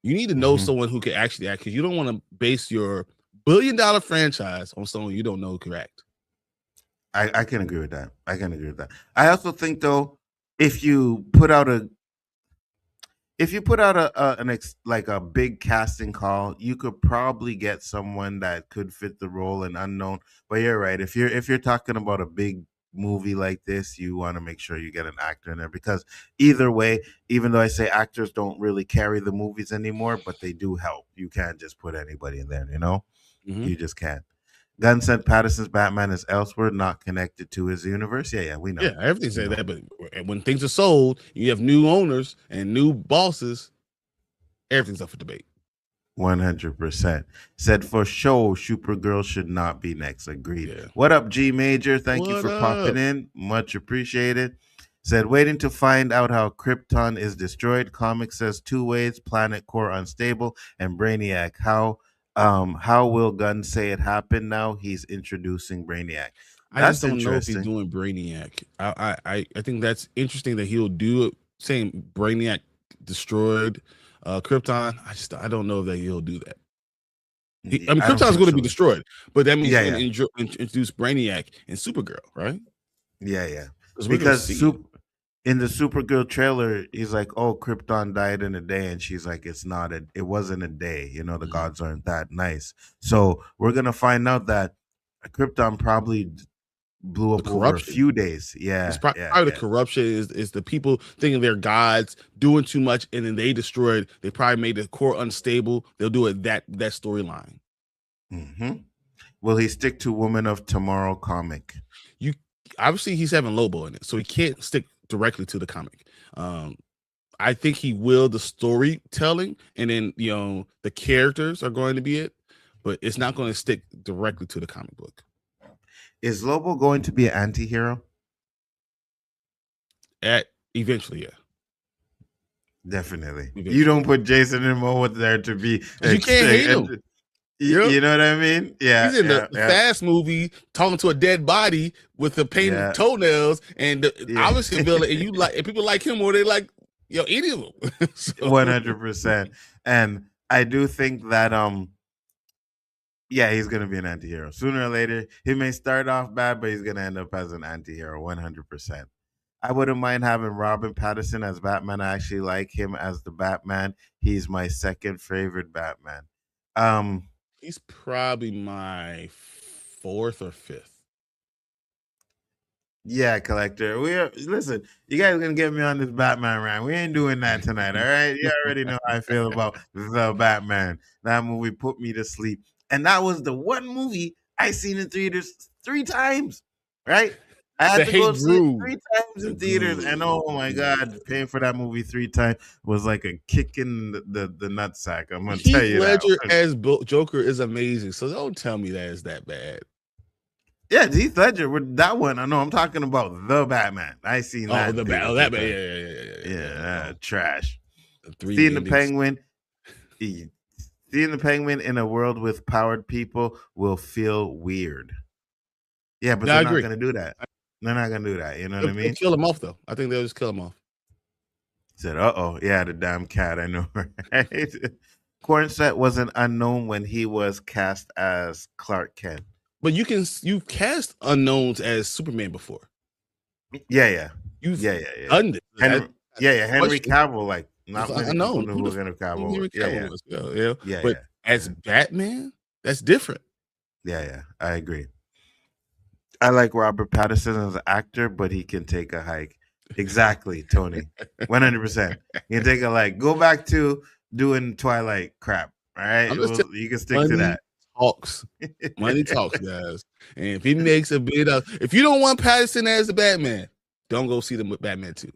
You need to know Mhm. someone who can actually act, because you don't want to base your $1 billion franchise on someone you don't know who can act. I can agree with that. I can agree with that. I also think though, if you put out a like a big casting call, you could probably get someone that could fit the role and unknown. But you're right. If you're talking about a big movie like this, you want to make sure you get an actor in there, because either way, even though I say actors don't really carry the movies anymore, but they do help. You can't just put anybody in there, Mm-hmm. You just can't. Gunn said Patterson's Batman is elsewhere, not connected to his universe. Yeah, we know. Yeah, everything We say know. that, but when things are sold, you have new owners and new bosses. Everything's up for debate. 100%. Said for sure, Supergirl should not be next. Agreed. Yeah. What up, G Major? Thank you What for popping up? in. Much appreciated. Said waiting to find out how Krypton is destroyed. Comic says two ways: planet core unstable and Brainiac. How will Gunn say it happened now? He's introducing Brainiac. I just That's don't know if he's interesting. doing Brainiac. I think that's interesting that he'll do it. Saying Brainiac destroyed Krypton. I don't know that he'll do that. I mean, I don't Krypton's think going to so be either. destroyed, but that means Yeah, he's going yeah, to introduce Brainiac and Supergirl, right? yeah. Because we're going to Because see it. in the Supergirl trailer, he's like, "Oh, Krypton died in a day," and she's like, It wasn't a day. The Mhm. gods aren't that nice." So we're gonna find out that Krypton probably blew The up over a corruption. few days. It's Yeah, yeah, probably the yeah. corruption is the people thinking they're gods doing too much, and then they destroyed. They probably made the core unstable. They'll do it that storyline. hmm Will he stick to Woman of Tomorrow comic? You obviously he's having Lobo in it, so he can't stick directly to the comic. Um, I think he will the storytelling, and then the characters are going to be it, but it's not going to stick directly to the comic book. Is Lobo going to be an anti-hero? At eventually, yeah, Definitely. You eventually, don't put Jason Momoa there to be because you can't hate him. you know what I mean? Yeah, He's in yeah, the yeah, Fast movie talking to a dead body with the painted yeah, toenails, and yeah. obviously a villain. And people like him, or they like any of them. So 100%. And I do think that Yeah, he's gonna be an anti-hero. Sooner or later, he may start off bad, but he's gonna end up as an anti-hero 100%. I wouldn't mind having Robin Pattinson as Batman. I actually like him as the Batman. He's my second favorite Batman. He's probably my fourth or fifth. Yeah, collector. Listen, you guys are gonna get me on this Batman rant. We ain't doing that tonight, all right? You already know how I feel about the Batman. That movie put me to sleep. And that was the one movie I seen in theaters 3 times. Right? I had The to go hate see it grew. 3 times in theaters. And oh my god, paying for that movie 3 times was like a kick in the nutsack. I'm gonna tell Heath you that Ledger one. as Joker is amazing. So don't tell me that is that bad. Yeah, Heath Ledger with that one. I know I'm talking about the Batman. I seen that. The that bad. Yeah, trash. Three Seeing the Penguin in a world with powered people will feel weird. Yeah, but they're not gonna do that. They're not gonna do that. You know what I mean? Kill him off though. I think they'll just kill him off. Said, yeah, the damn cat. I know, right? Cornset was an unknown when he was cast as Clark Kent. But you've cast unknowns as Superman before. Yeah. You've done it. Henry Cavill, like not many people knew who Henry Cavill was. Yeah. But as Batman, that's different. Yeah, I agree. I like Robert Pattinson as an actor, but he can take a hike. Exactly, Tony. 100%. You can take a hike. Go back to doing Twilight crap. All right, you can stick to that. Money talks, guys. And if he makes a bid of, if you don't want Pattinson as the Batman, don't go see the Batman 2.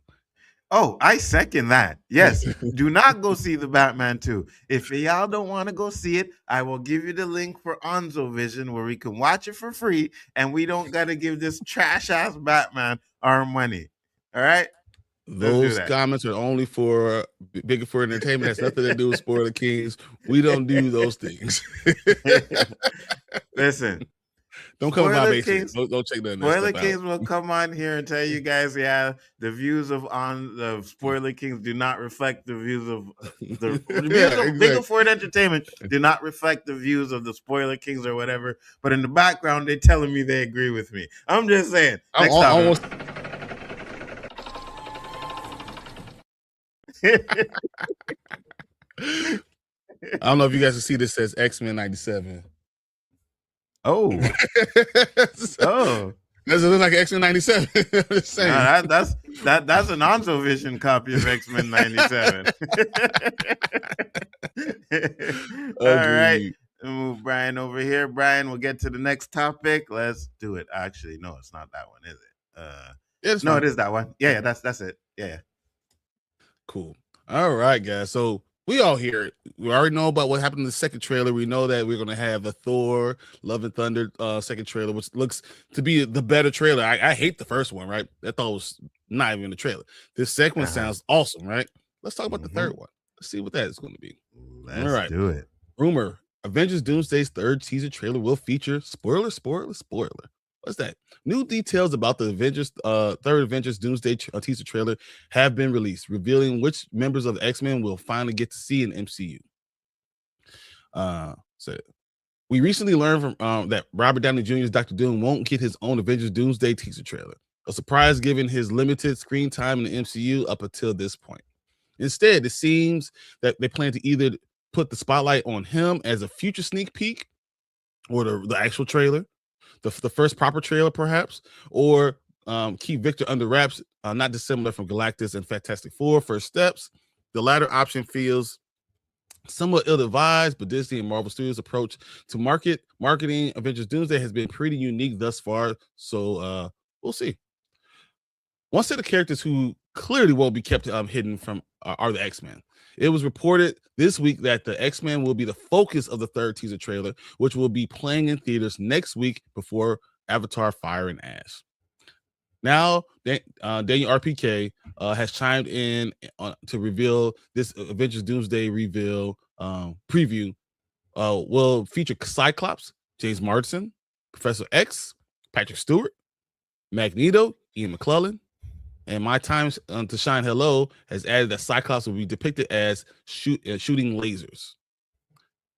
Oh, I second that. Yes, do not go see the Batman 2. If y'all don't want to go see it, I will give you the link for Nzo Vision where we can watch it for free, and we don't got to give this trash ass Batman our money. All right. Those comments are only for Biggaford Entertainment. Has nothing to do with Spoiler Kings. We don't do those things. Listen, don't come to my basement. Don't check that. Spoiler Kings will come on here and tell you guys, the views of the Spoiler Kings do not reflect the views of the Biggaford Entertainment. Do not reflect the views of the Spoiler Kings or whatever. But in the background, they're telling me they agree with me. I'm just saying. Next time. I don't know if you guys can see this says X-Men 97. Oh. Does it look like X-Men 97? That's an Nzo Vision copy of X-Men 97. All right. Move Bryon over here. Bryon, we'll get to the next topic. Let's do it. Actually, no, it's not that one, is it? No, it is that one. Yeah, that's it. Yeah. Cool. All right, guys. So we all hear it. We already know about what happened in the second trailer. We know that we're going to have a Thor Love and Thunder second trailer, which looks to be the better trailer. I hate the first one, right? That thought was not even the trailer. This second one sounds awesome, right? Let's talk about the third one. Let's see what that is going to be. Let's do it. Rumor: Avengers Doomsday's third teaser trailer will feature spoiler. What's that? New details about the Avengers third Avengers Doomsday teaser trailer have been released, revealing which members of the X-Men will finally get to see in MCU. So we recently learned from that Robert Downey Jr.'s Dr. Doom won't get his own Avengers Doomsday teaser trailer, a surprise given his limited screen time in the MCU up until this point. Instead, it seems that they plan to either put the spotlight on him as a future sneak peek or the actual trailer, the first proper trailer perhaps, or keep Victor under wraps, not dissimilar from Galactus and Fantastic Four first steps. The latter option feels somewhat ill-advised, but Disney and Marvel Studios' approach to marketing Avengers Doomsday has been pretty unique thus far, so we'll see. One set of characters who clearly won't be kept hidden from are the X-Men. It was reported this week that the X-Men will be the focus of the third teaser trailer, which will be playing in theaters next week before Avatar: Fire and Ash. Now, Daniel RPK has chimed in to reveal this Avengers Doomsday preview will feature Cyclops, James Marsden, Professor X, Patrick Stewart, Magneto, Ian McClellan, and My Time to Shine Hello has added that Cyclops will be depicted as shooting lasers.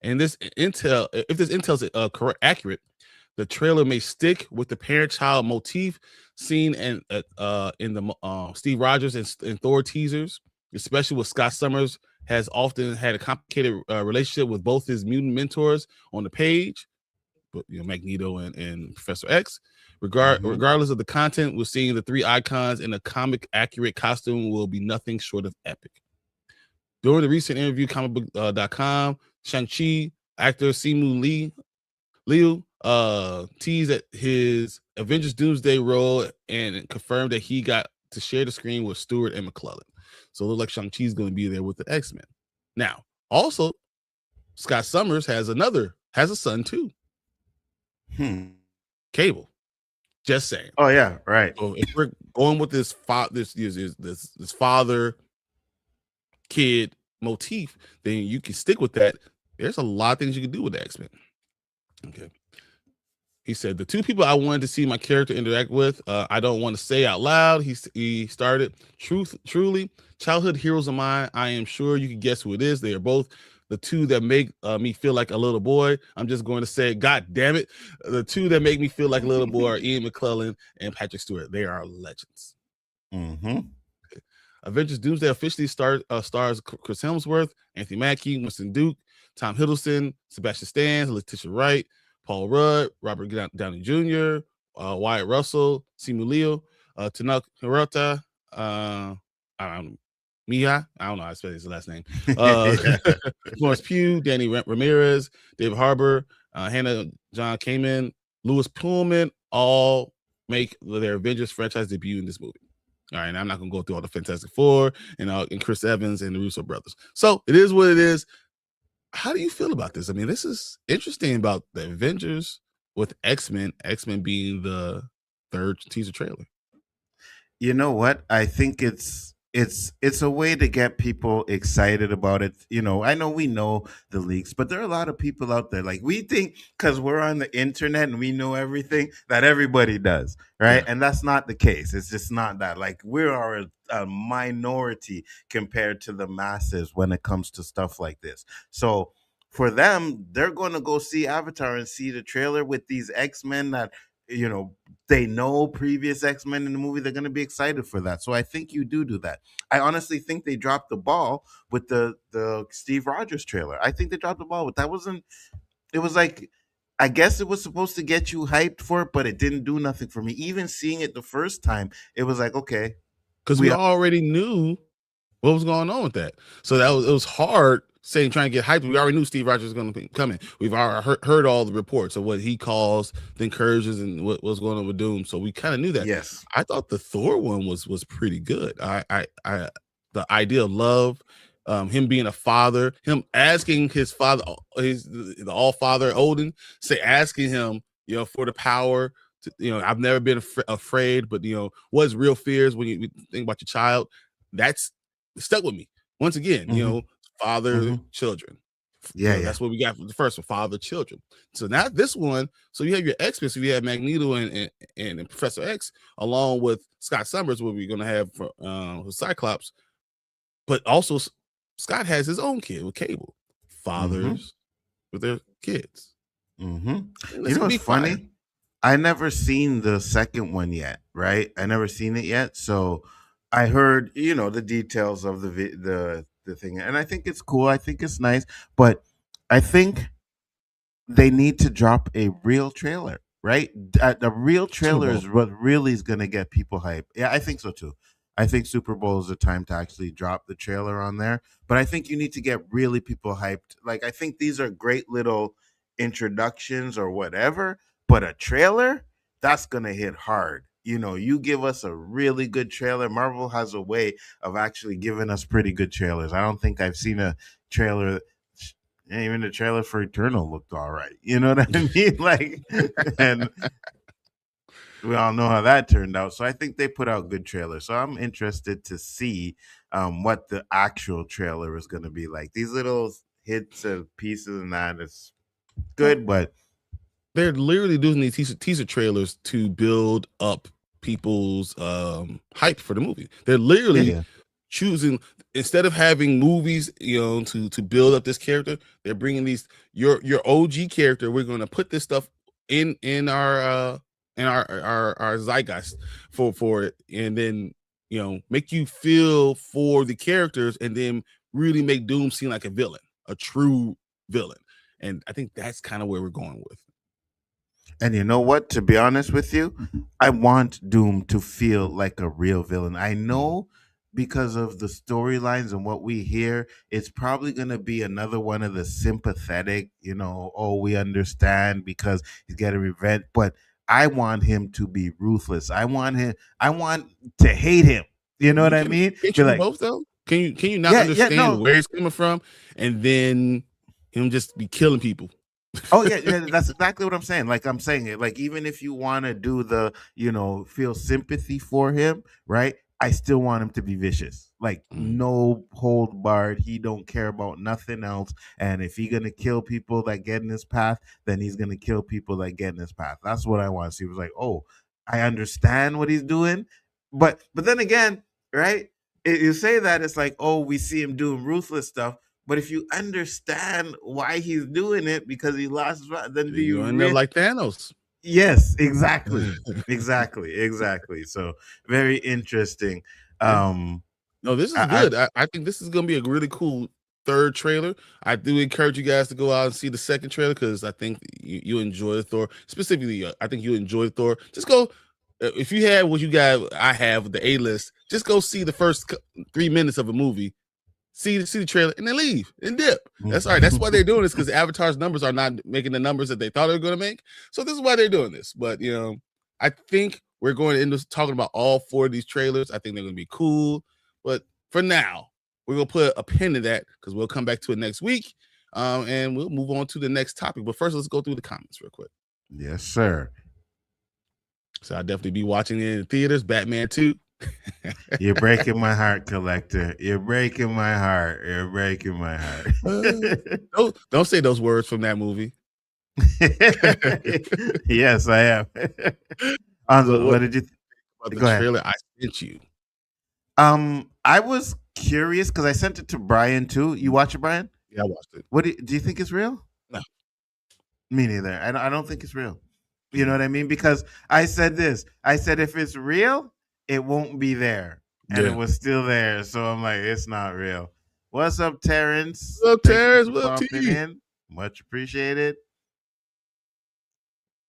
And this intel, if this intel is correct, accurate, the trailer may stick with the parent-child motif seen in the Steve Rogers and Thor teasers, especially with Scott Summers has often had a complicated relationship with both his mutant mentors on the page, but Magneto and Professor X. Regardless of the content, we're seeing the three icons in a comic-accurate costume will be nothing short of epic. During the recent interview, comicbook.com, Shang-Chi actor Simu Liu teased at his Avengers Doomsday role and confirmed that he got to share the screen with Stewart and McClellan. So it looks like Shang-Chi's going to be there with the X-Men. Now, also, Scott Summers has a son too. Cable. Just saying. Oh yeah, right. So if we're going with this father kid motif, then you can stick with that. There's a lot of things you can do with the X-Men. Okay. He said, the two people I wanted to see my character interact with, I don't want to say out loud. He started, truly, childhood heroes of mine. I am sure you can guess who it is. They are both the two that make me feel like a little boy. I'm just going to say, God damn it. The two that make me feel like a little boy are Ian McClellan and Patrick Stewart. They are legends. Avengers Doomsday officially stars Chris Hemsworth, Anthony Mackie, Winston Duke, Tom Hiddleston, Sebastian Stan, Letitia Wright, Paul Rudd, Robert Downey Jr., Wyatt Russell, Simu Liu, Tanaka Hirota, Mia, I don't know how to spell his last name. Florence Pugh, Danny Ramirez, David Harbour, Hannah John Kamen, Louis Pullman, all make their Avengers franchise debut in this movie. All right, I'm not going to go through all the Fantastic Four and Chris Evans and the Russo brothers. So it is what it is. How do you feel about this? I mean, this is interesting about the Avengers with X-Men being the third teaser trailer. You know what? I think it's a way to get people excited about it. I know we know the leaks, but there are a lot of people out there, like, we think because we're on the internet and we know everything that everybody does, right? Yeah. And that's not the case. It's just not that. Like, we are a minority compared to the masses when it comes to stuff like this. So for them, they're going to go see Avatar and see the trailer with these X-Men that they know previous X-Men in the movie. They're going to be excited for that. So I think you do that. I honestly think they dropped the ball with the Steve Rogers trailer. I think they dropped the ball with that. It was like, I guess it was supposed to get you hyped for it, but it didn't do nothing for me. Even seeing it the first time, it was like, okay. Because we already knew what was going on with that. So it was hard trying to get hyped. We already knew Steve Rogers was going to be coming. We've already heard all the reports of what he calls the incursions and what was going on with Doom. So we kind of knew that. Yes. I thought the Thor one was pretty good. The idea of love, him being a father, him asking his father, the all father Odin, asking him, for the power to, I've never been afraid, but what's real fears when you think about your child? That's stuck with me. Once again, father, children. Yeah, that's what we got for the first one, father, children. So now this one, so you have your X-Men, so you have Magneto and Professor X, along with Scott Summers, what we're going to have for Cyclops. But also, Scott has his own kid with Cable. Fathers with their kids. What's funny? I never seen the second one yet, right? I never seen it yet. So I heard, the details of the thing, and I think it's cool. I think it's nice, but I think they need to drop a real trailer, right? A real trailer is what really is going to get people hyped. Yeah, I think so too. I think Super Bowl is the time to actually drop the trailer on there, but I think you need to get really people hyped. Like, I think these are great little introductions or whatever, but a trailer, that's going to hit hard. You give us a really good trailer. Marvel has a way of actually giving us pretty good trailers. I don't think I've seen a trailer. Even the trailer for Eternal looked all right. You know what I mean? Like, and we all know how that turned out. So I think they put out good trailers. So I'm interested to see what the actual trailer is going to be like. These little hits and pieces and that is good, but they're literally doing these teaser trailers to build up people's hype for the movie. They're literally choosing, instead of having movies, to build up this character, they're bringing these your OG character. We're going to put this stuff in our zeitgeist for it, and then make you feel for the characters, and then really make Doom seem like a villain, a true villain. And I think that's kind of where we're going with. And you know what? To be honest with you, I want Doom to feel like a real villain. I know because of the storylines and what we hear, it's probably going to be another one of the sympathetic, oh, we understand because he's getting revenge. But I want him to be ruthless. I want to hate him. You know what I mean? Can't you do both though? Can you not understand where he's coming from, and then him just be killing people? Oh yeah, that's exactly what I'm saying. Like I'm saying it, like even if you want to do the, feel sympathy for him, right? I still want him to be vicious. Like no hold barred. He don't care about nothing else. And if he's gonna kill people that get in his path, then he's gonna kill people that get in his path. That's what I want to see. It was like, oh, I understand what he's doing, but then again, right? You say that it's like, oh, we see him doing ruthless stuff. But if you understand why he's doing it because he lost, then do you end up like Thanos? Yes, exactly, exactly. So very interesting. No, this is good. I think this is going to be a really cool third trailer. I do encourage you guys to go out and see the second trailer because I think you enjoy Thor. Specifically, I think you enjoy Thor. Just go. If you have what you got, I have the A-list. Just go see the first 3 minutes of a movie. See the trailer and then leave and dip. That's all right. That's why they're doing this, because Avatar's numbers are not making the numbers that they thought they were going to make. So this is why they're doing this. But I think we're going to end up talking about all 4 of these trailers. I think they're going to be cool. But for now, we're going to put a pin in that because we'll come back to it next week, and we'll move on to the next topic. But first, let's go through the comments real quick. Yes, sir. So I'll definitely be watching it in theaters. Batman 2. You're breaking my heart, collector. You're breaking my heart. You're breaking my heart. Don't say those words from that movie. Yes, I am. What did you think about the trailer I sent you? I was curious because I sent it to Bryon too. You watch it, Bryon? Yeah, I watched it. What do you think it's real? No, me neither. I don't think it's real. You know what I mean? Because I said this. I said if it's real, it won't be there, and it was still there. So I'm like, it's not real. What's up, Terrence? What's up, Terrence? What's up, T? Much appreciated.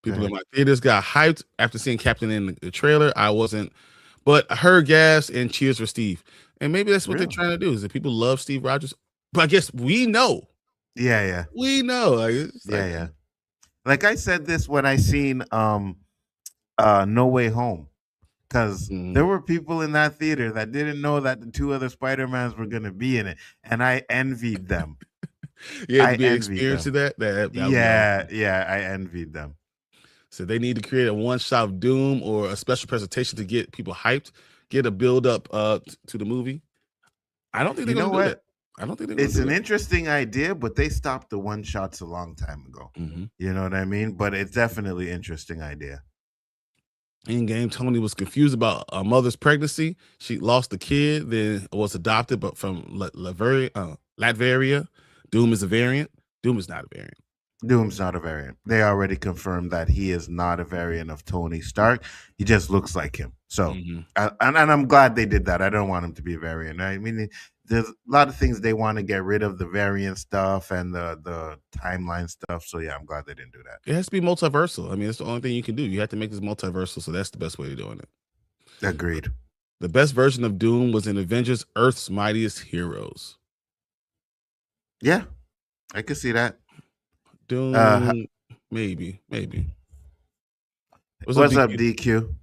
People in my theaters got hyped after seeing Captain in the trailer. I wasn't, but I heard gas and cheers for Steve. And maybe that's what they're trying to do, is that people love Steve Rogers. But I guess we know. Yeah. We know. Like, yeah. Like I said this when I seen No Way Home. Because there were people in that theater that didn't know that the 2 other Spider-Mans were going to be in it. And I envied them. Yeah, be an experience of that. Yeah, I envied them. So they need to create a one-shot of Doom or a special presentation to get people hyped, get a build-up to the movie. I don't think they're going to do that. I don't think they're going to do It's an interesting idea, but they stopped the one-shots a long time ago. You know what I mean? But it's definitely an interesting idea. In game, Tony was confused about a mother's pregnancy. She lost a kid, then was adopted, but from Latveria. Doom is a variant. Doom is not a variant. Doom's not a variant. They already confirmed that he is not a variant of Tony Stark. He just looks like him. So, and I'm glad they did that. I don't want him to be a variant. I mean, there's a lot of things they want to get rid of, the variant stuff and the timeline stuff. So yeah, I'm glad they didn't do that. It has to be multiversal. I mean, it's the only thing you can do. You have to make this multiversal. So that's the best way of doing it. Agreed. The best version of Doom was in Avengers: Earth's Mightiest Heroes. Yeah, I could see that. Doom, maybe. What's up, DQ?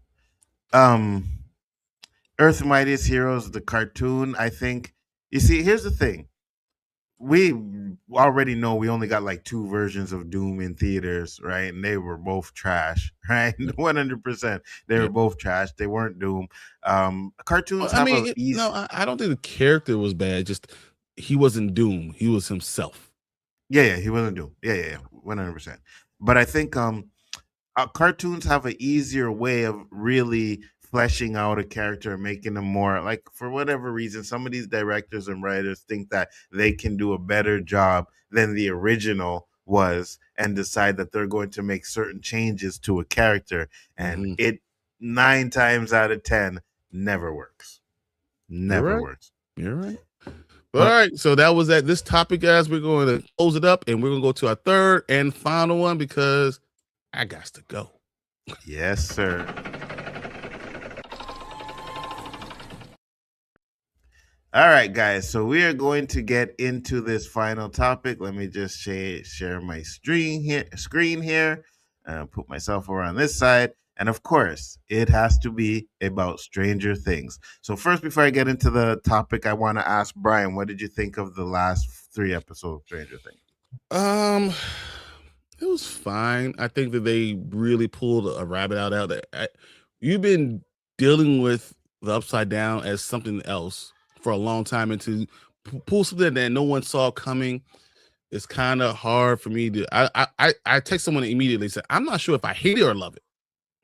Earth's Mightiest Heroes, the cartoon, I think. You see, here's the thing. We already know we only got like 2 versions of Doom in theaters, right? And they were both trash, right? 100%. They were both trash. They weren't Doom. Cartoons have an easy... No, I don't think the character was bad. Just he wasn't Doom. He was himself. Yeah, he wasn't Doom. Yeah, 100%. But I think cartoons have an easier way of really fleshing out a character and making them more like, for whatever reason, some of these directors and writers think that they can do a better job than the original was and decide that they're going to make certain changes to a character, and Mm-hmm. it 9 times out of 10 never works. You're Never right. works. You're right. All But right. So that was that. This topic, guys. We're going to close it up, and we're going to go to our third and final one because I got to go. yes, sir. All right, guys. So we are going to get into this final topic. Let me just share my screen here, put myself over on this side. And of course, it has to be about Stranger Things. So first, before I get into the topic, I want to ask Bryon, what did you think of the last 3 episodes of Stranger Things? It was fine. I think that they really pulled a rabbit out there. You've been dealing with the Upside Down as something else for a long time, and to pull something that no one saw coming, it's kind of hard for me to. I text someone immediately and said, I'm not sure if I hate it or love it.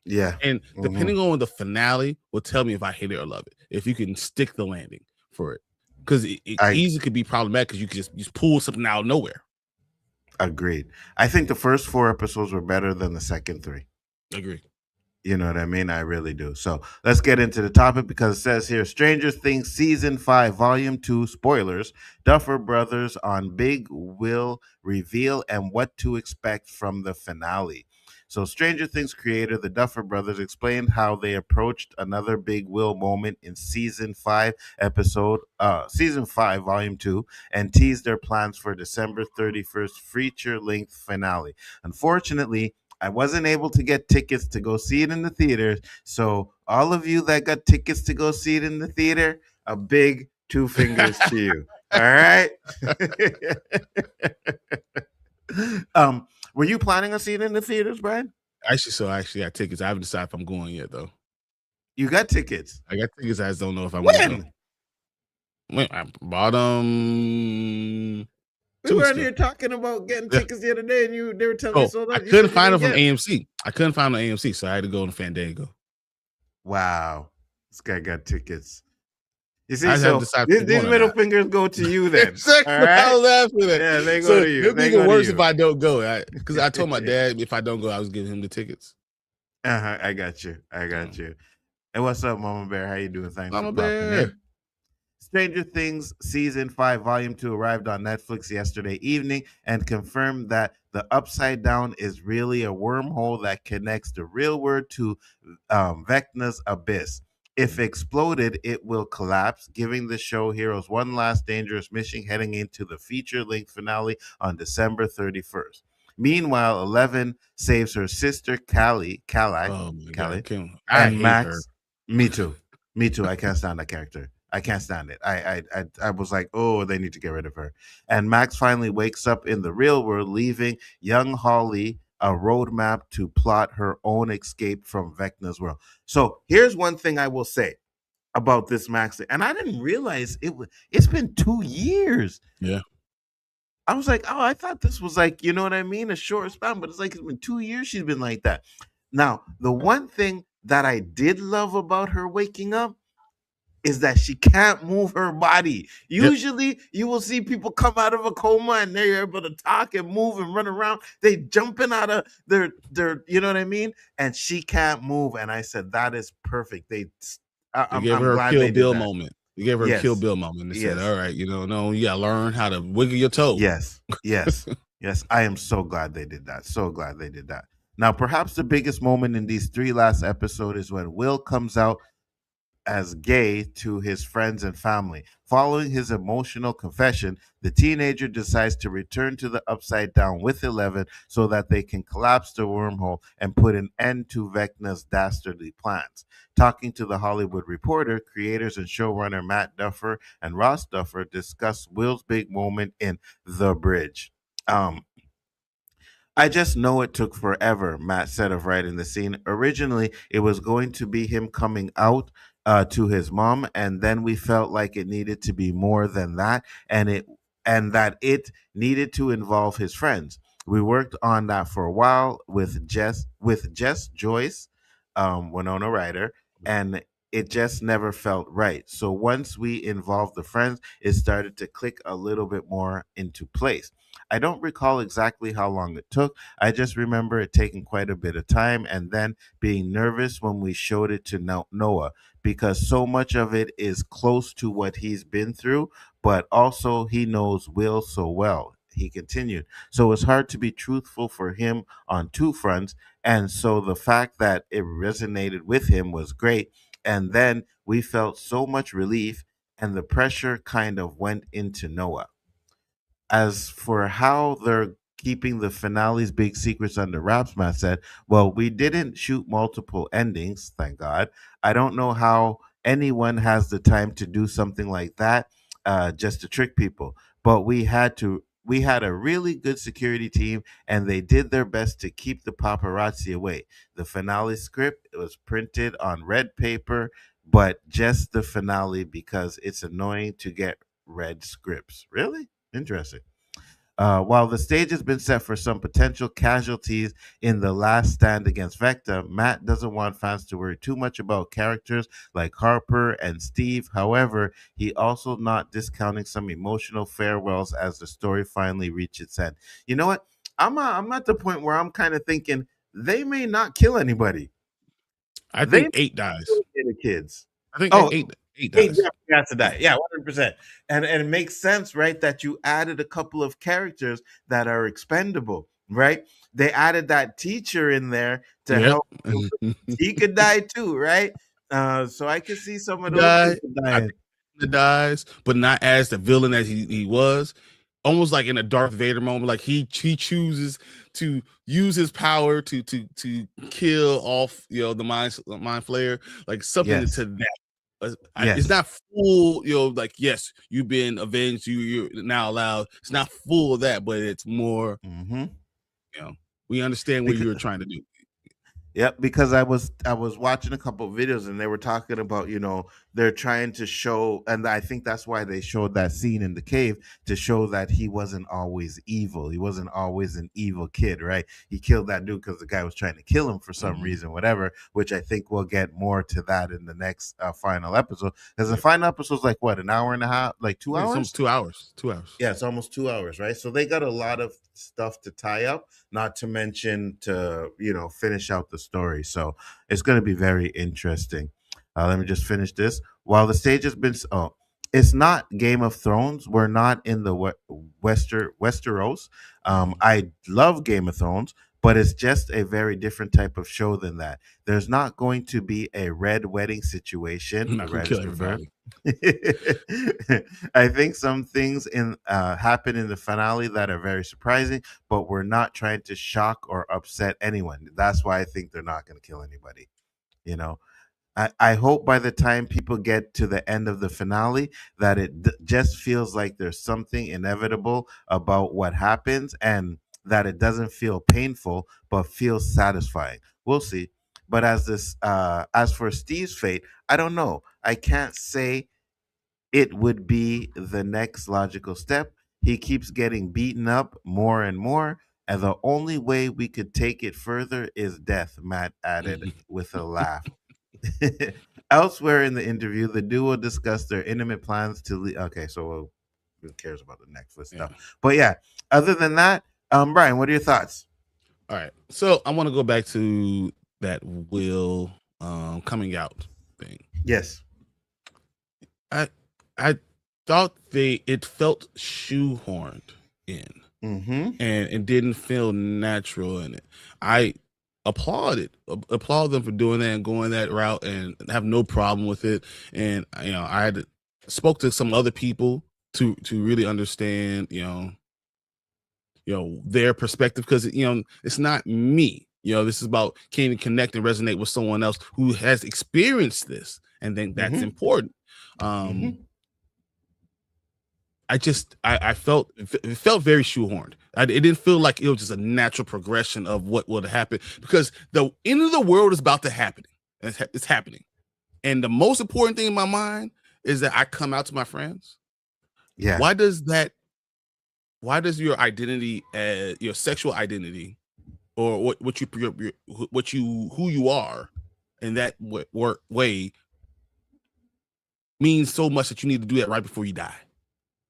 Yeah. And depending on the finale will tell me if I hate it or love it. If you can stick the landing for it, because it easily could be problematic because you could just pull something out of nowhere. Agreed. I think the first 4 episodes were better than the second 3. Agree. You know what I mean? I really do. So let's get into the topic, because it says here, Stranger Things Season 5, Volume 2, spoilers, Duffer Brothers on Big Will reveal and what to expect from the finale. So Stranger Things creator, the Duffer Brothers, explained how they approached another Big Will moment in Season 5, Volume 2, and teased their plans for December 31st feature-length finale. Unfortunately, I wasn't able to get tickets to go see it in the theaters. So all of you that got tickets to go see it in the theater, a big 2 fingers to you. All right. Were you planning on seeing it in the theaters, Bryon? Actually, I got tickets. I haven't decided if I'm going yet, though. You got tickets? I got tickets. I just don't know if I want to go. When? I bought them. We were in here talking about getting tickets the other day, and they were telling me sold out. I couldn't find them from AMC. I couldn't find them on AMC, so I had to go to Fandango. Wow, this guy got tickets. You see, so these middle fingers go to you then. Exactly. All right? I was after that. Yeah, they go to you. It'd be even worse if I don't go. Because I told my dad if I don't go, I was giving him the tickets. I got you. And what's up, Mama Bear? How you doing? Thanks Mama for popping Bear. in. Stranger Things Season 5, Volume 2 arrived on Netflix yesterday evening and confirmed that the Upside Down is really a wormhole that connects the real world to Vecna's abyss. If exploded, it will collapse, giving the show heroes one last dangerous mission heading into the feature-length finale on December 31st. Meanwhile, 11 saves her sister Callie, Oh my God, and Max. Her. Me too. I can't stand that character. I can't stand it. I was like, oh, they need to get rid of her. And Max finally wakes up in the real world, leaving young Holly a roadmap to plot her own escape from Vecna's world. So here's one thing I will say about this Max, and I didn't realize it's been 2 years. Yeah. I was like, oh, I thought this was like, you know what I mean, a short span, but it's like it's been 2 years she's been like that. Now, the one thing that I did love about her waking up is that she can't move her body. Usually you will see people come out of a coma and they're able to talk and move and run around. They jumping out of their you know what I mean? And she can't move. And I said, that is perfect. I'm her glad Kill they Bill did that. moment. You gave her a Kill Bill moment. They said, all right, you gotta learn how to wiggle your toe. Yes. I am so glad they did that. So glad they did that. Now, perhaps the biggest moment in these 3 last episodes is when Will comes out as gay to his friends and family. Following his emotional confession, the teenager decides to return to the Upside Down with 11 so that they can collapse the wormhole and put an end to Vecna's dastardly plans. Talking to The Hollywood Reporter, creators and showrunner Matt Duffer and Ross Duffer discuss Will's big moment in The Bridge. I just know it took forever, Matt said of writing the scene. Originally, it was going to be him coming out to his mom, and then we felt like it needed to be more than that, and that it needed to involve his friends. We worked on that for a while with Jess Joyce, Winona Ryder, and it just never felt right. So once we involved the friends, it started to click a little bit more into place. I don't recall exactly how long it took. I just remember it taking quite a bit of time and then being nervous when we showed it to Noah, because so much of it is close to what he's been through, but also he knows Will so well. He continued. So it's hard to be truthful for him on two fronts. And so the fact that it resonated with him was great. And then we felt so much relief, and the pressure kind of went into Noah. As for how they're keeping the finale's big secrets under wraps, Matt said, well, we didn't shoot multiple endings, thank God. I don't know how anyone has the time to do something like that just to trick people. But we had a really good security team, and they did their best to keep the paparazzi away. The finale script was printed on red paper, but just the finale because it's annoying to get red scripts. Really? Interesting. While the stage has been set for some potential casualties in the last stand against Vecta, Matt doesn't want fans to worry too much about characters like Harper and Steve. However, he also not discounting some emotional farewells as the story finally reaches its end. You know what? I'm at the point where I'm kind of thinking they may not kill anybody. I They think may eight dies. kill the kids. I think Oh, eight Eight dies. definitely has to die. Yeah, 100%. And it makes sense, right? That you added a couple of characters that are expendable, right? They added that teacher in there to Yep. help. He could die too, right? So I could see some of those Die. people I dying. think he dies, but not as the villain as he was. Almost like in a Darth Vader moment, like he chooses to use his power to kill off the mind flayer, like something Yes. to that. It's Yes. not full, like yes, you've been avenged, you're now allowed. It's not full of that, but it's more. Mm-hmm. You know, we understand what Because you're trying to do. Yep, because I was watching a couple of videos, and they were talking about, they're trying to show, and I think that's why they showed that scene in the cave, to show that he wasn't always evil. He wasn't always an evil kid, right? He killed that dude because the guy was trying to kill him for some Mhm. reason, whatever. Which I think we'll get more to that in the next final episode. Because the Yep. final episode's like what, an hour and a half, like I two think it's almost hours? 2 hours. 2 hours. Yeah, it's almost 2 hours, right? So they got a lot of stuff to tie up, not to mention to, finish out the story. So it's going to be very interesting. Let me just finish this. While the stage has been, it's not Game of Thrones. We're not in the Westeros. Mhm. I love Game of Thrones, but it's just a very different type of show than that. There's not going to be a red wedding situation. I'm The not gonna red kill is reversed. everybody. I think some things in happen in the finale that are very surprising, but we're not trying to shock or upset anyone. That's why I think they're not going to kill anybody. You know, I hope by the time people get to the end of the finale that it just feels like there's something inevitable about what happens, and that it doesn't feel painful but feels satisfying. We'll see. But as for Steve's fate, I don't know. I can't say it would be the next logical step. He keeps getting beaten up more and more, and the only way we could take it further is death, Matt added with a laugh. Elsewhere in the interview, the duo discussed their intimate plans to leave. Okay, so who cares about the Netflix Yeah. stuff? But yeah, other than that, Brian, what are your thoughts? All right. So I want to go back to that Will coming out thing. Yes. I I thought it felt shoehorned in, Mm-hmm. and it didn't feel natural in it. I applaud them for doing that and going that route and have no problem with it. And I had spoke to some other people to really understand their perspective, because it's not me. This is about can you connect and resonate with someone else who has experienced this, and then that's Mm-hmm. important. Mm-hmm. I felt it felt very shoehorned. It didn't feel like it was just a natural progression of what would happen, because the end of the world is about to happen. It's happening, and the most important thing in my mind is that I come out to my friends. Yeah. Why does that? Why does your identity, your sexual identity, or what you who you are, in that way means so much that you need to do that right before you die.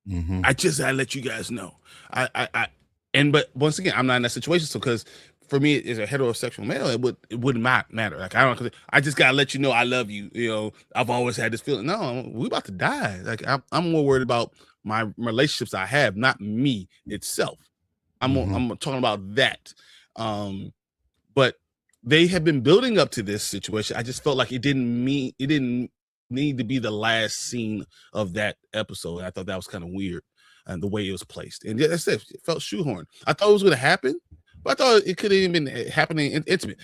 Mm-hmm. I just gotta let you guys know. But once again, I'm not in that situation. So because for me, as a heterosexual male, it wouldn't matter. Like I just gotta let you know I love you. You know, I've always had this feeling. No, we about to die. Like I'm more worried about my relationships I have, not me itself. I'm talking about that. But they have been building up to this situation. I just felt like it didn't need to be the last scene of that episode. I thought that was kind of weird, and the way it was placed. And yeah, that's it. It felt shoehorned. I thought it was going to happen, but I thought it could have even been happening intimate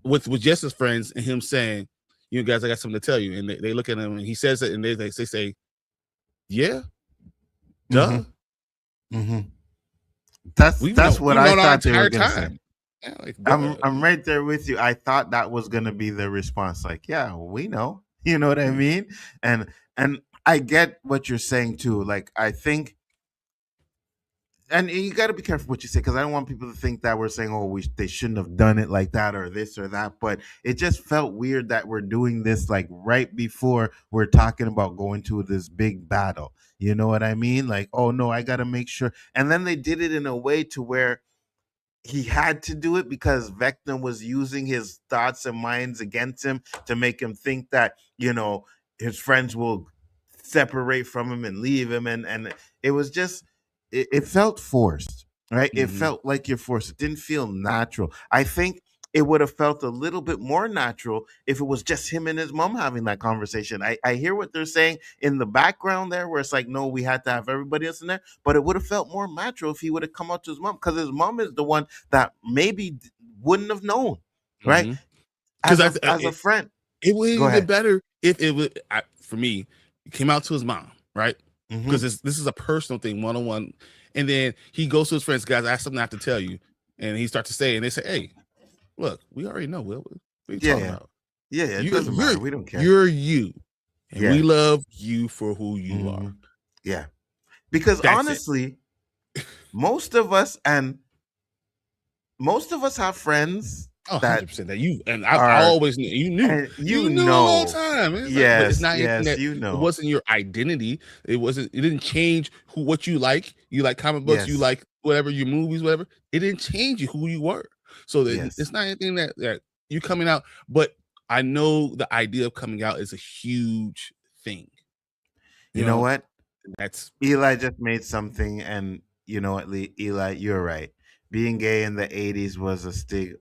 with just his friends and him saying, "You guys, I got something to tell you." And they look at him, and he says it, and they say, "Yeah, duh." That's what I thought they were going to say. Yeah, like, I'm right there with you. I thought that was going to be the response. Like, yeah, we know. You know what I mean? And I get what you're saying too. Like, I think, and you got to be careful what you say, because I don't want people to think that we're saying, oh, they shouldn't have done it like that or this or that. But it just felt weird that we're doing this like right before we're talking about going to this big battle. You know what I mean? Like, oh no, I got to make sure. And then they did it in a way to where he had to do it because Vecna was using his thoughts and minds against him to make him think that, you know, his friends will separate from him and leave him. And it was just, it felt forced, right? It felt like you're forced. It didn't feel natural. I think it would have felt a little bit more natural if it was just him and his mom having that conversation. I hear what they're saying in the background there, where it's like, no, we had to have everybody else in there. But it would have felt more natural if he would have come out to his mom, because his mom is the one that maybe wouldn't have known, right? As a friend. It would have been better if it would, for me, it came out to his mom, right? Because this is a personal thing, one-on-one. And then he goes to his friends, guys, I have something I have to tell you. And he starts to say, and they say, hey, look, we already know, Will. What are you talking about? Yeah, it doesn't matter. We don't care. You're you. And we love you for who you are. Yeah. Because honestly, most of us have friends. Oh, 100% that you and I always knew you knew a long time. Yes, but it's not yes, that, you know. It wasn't your identity. It didn't change what you like. You like comic books, you like whatever, your movies, whatever. It didn't change you who you were. So it's not anything that you coming out, but I know the idea of coming out is a huge thing. You know what? That's Eli just made something, and you know what, Eli, you're right. Being gay in the 80s was a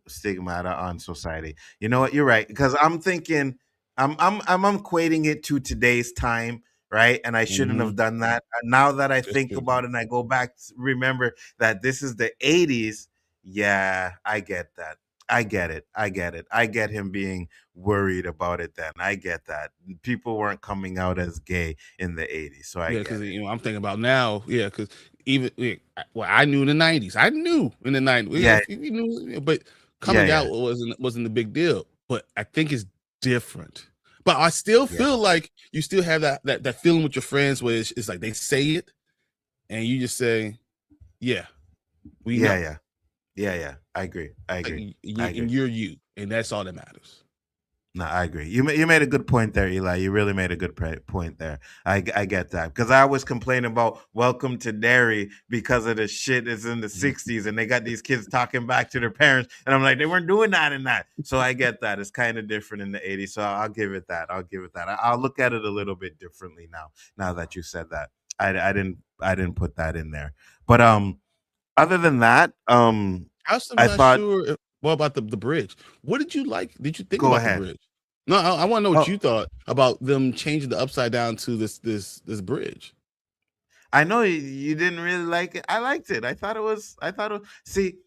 stigmata on society. You know what? You're right, because I'm thinking I'm equating it to today's time, right? And I shouldn't have done that. Now that I think about it and I go back, remember that this is the 80s. Yeah, I get that. I get it. I get him being worried about it then. I get that. People weren't coming out as gay in the 80s. So I because I'm thinking about now, because even I knew in the 90s. I knew in the 90s. You knew, but coming out wasn't the big deal. But I think it's different. But I still feel like you still have that feeling with your friends where it's like they say it and you just say, yeah, we know. Yeah. I agree. And you're you, and that's all that matters. No, I agree. You made a good point there, Eli. You really made a good point there. I get that, because I was complaining about Welcome to Derry because of the shit is in the 60s and they got these kids talking back to their parents, and I'm like, they weren't doing that in that. So I get that. It's kind of different in the 80s. So I'll give it that. I'll look at it a little bit differently now that you said that. I didn't put that in there. But other than that, I was not sure. What about the bridge? What did you like? Did you think about the bridge? No, I want to know what you thought about them changing the upside down to this bridge. I know you didn't really like it. I liked it. I thought it was. See,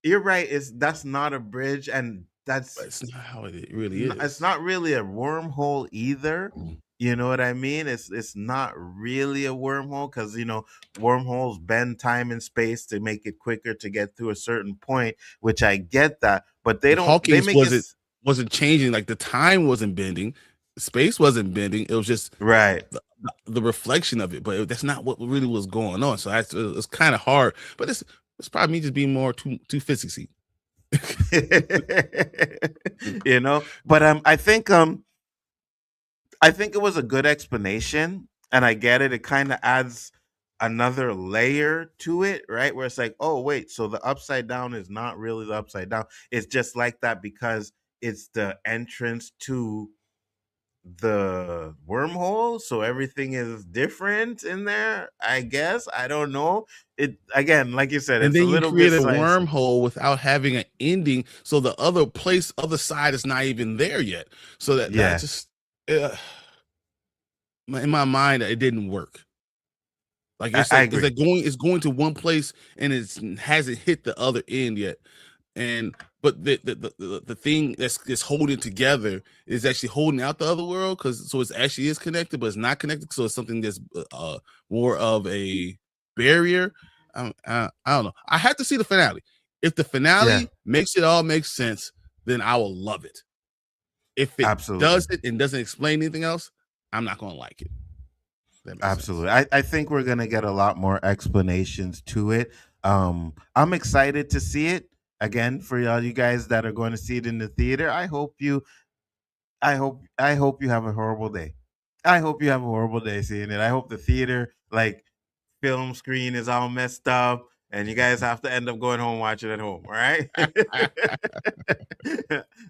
you're right. That's not a bridge, and that's not how it really is. It's not really a wormhole either. You know what I mean? It's not really a wormhole, because wormholes bend time and space to make it quicker to get to a certain point, which I get that, but they don't. Hawkins wasn't changing, like the time wasn't bending, space wasn't bending. It was just the reflection of it, but that's not what really was going on. So it's kind of hard. But it's probably me just being more too physicsy. But I think it was a good explanation, and I get it. It kind of adds another layer to it, right? Where it's like, oh wait, so the upside down is not really the upside down. It's just like that because it's the entrance to the wormhole, so everything is different in there. I guess I don't know. It again, like you said, And it's a then you little bit create a sciencey. wormhole without having an ending, so the other side is not even there yet. So that Yeah, just uh, in my mind, it didn't work. Like I it's agree. like it's going to one place and it hasn't hit the other end yet. And but the thing that's holding together is actually holding out the other world, because so it's actually is connected, but it's not connected. So it's something that's more of a barrier. I don't know. I have to see the finale. If the Yeah, finale makes it all make sense, then I will love it. If it absolutely. does it and doesn't explain anything else, I'm not going to like it. That makes sense. Absolutely. I think we're gonna get a lot more explanations to it. I'm excited to see it. Again, for all you guys that are going to see it in the theater, I hope you have a horrible day. I hope you have a horrible day seeing it. I hope the theater like film screen is all messed up and you guys have to end up going home watching at home, all right?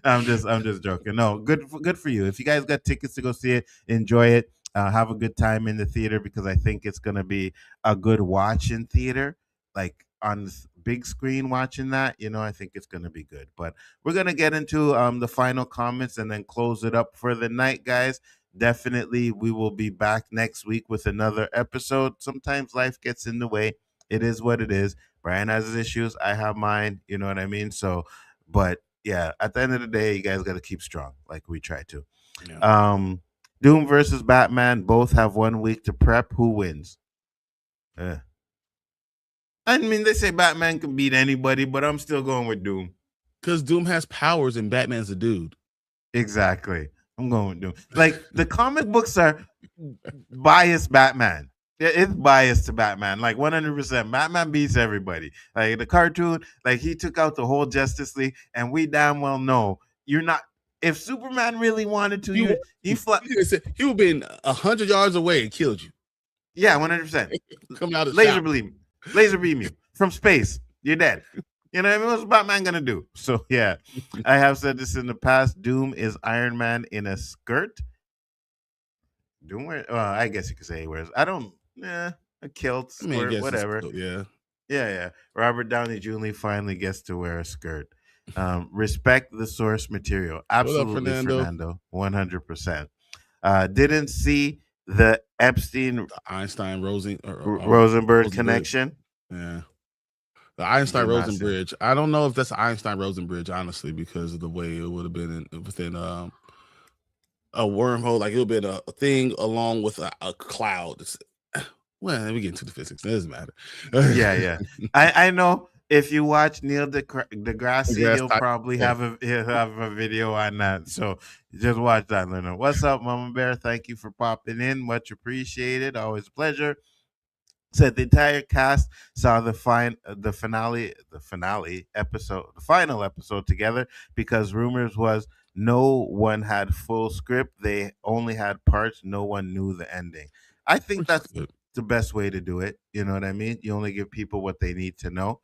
I'm just joking. No, good for you. If you guys got tickets to go see it, enjoy it. Have a good time in the theater because I think it's gonna be a good watch in theater, like on this big screen watching that. I think it's gonna be good. But we're gonna get into the final comments and then close it up for the night, guys. Definitely, we will be back next week with another episode. Sometimes life gets in the way. It is what it is. Brian has his issues. I have mine. You know what I mean? So, but yeah, at the end of the day, you guys got to keep strong, like we try to. Yeah. Doom versus Batman both have 1 week to prep. Who wins? I mean, they say Batman can beat anybody, but I'm still going with Doom. Because Doom has powers and Batman's a dude. Exactly. I'm going with Doom. Like the comic books are biased Batman. It's biased to Batman, like 100%. Batman beats everybody. Like the cartoon, like he took out the whole Justice League, and we damn well know you're not. If Superman really wanted to, he fly. He would have been 100 yards away and killed you. Yeah, 100%. Coming out of laser beam you from space. You're dead. You know what I mean? What's Batman gonna do? So yeah, I have said this in the past. Doom is Iron Man in a skirt. Doom wear? Well, I guess you could say he wears. I don't. A kilt, I mean, I skirt, guess whatever. yeah. Yeah. Robert Downey Jr. finally gets to wear a skirt. Respect the source material. Absolutely, What up, Fernando. 100%. Didn't see the Epstein the Einstein Rosenberg connection. Yeah. The Einstein Rosen Bridge. I don't know if that's the Einstein Rosen Bridge, honestly, because of the way it would have been within a wormhole. Like it would have been a thing along with a cloud. Well, we get into the physics. It doesn't matter. Yeah. I know. If you watch Neil deGrasse, he'll probably have a video on that. So just watch that, Leonard. What's up, Mama Bear? Thank you for popping in. Much appreciated. Always a pleasure. Said the entire cast saw the final episode together because rumors was no one had full script. They only had parts. No one knew the ending. I think that's the best way to do it. You know what I mean? You only give people what they need to know.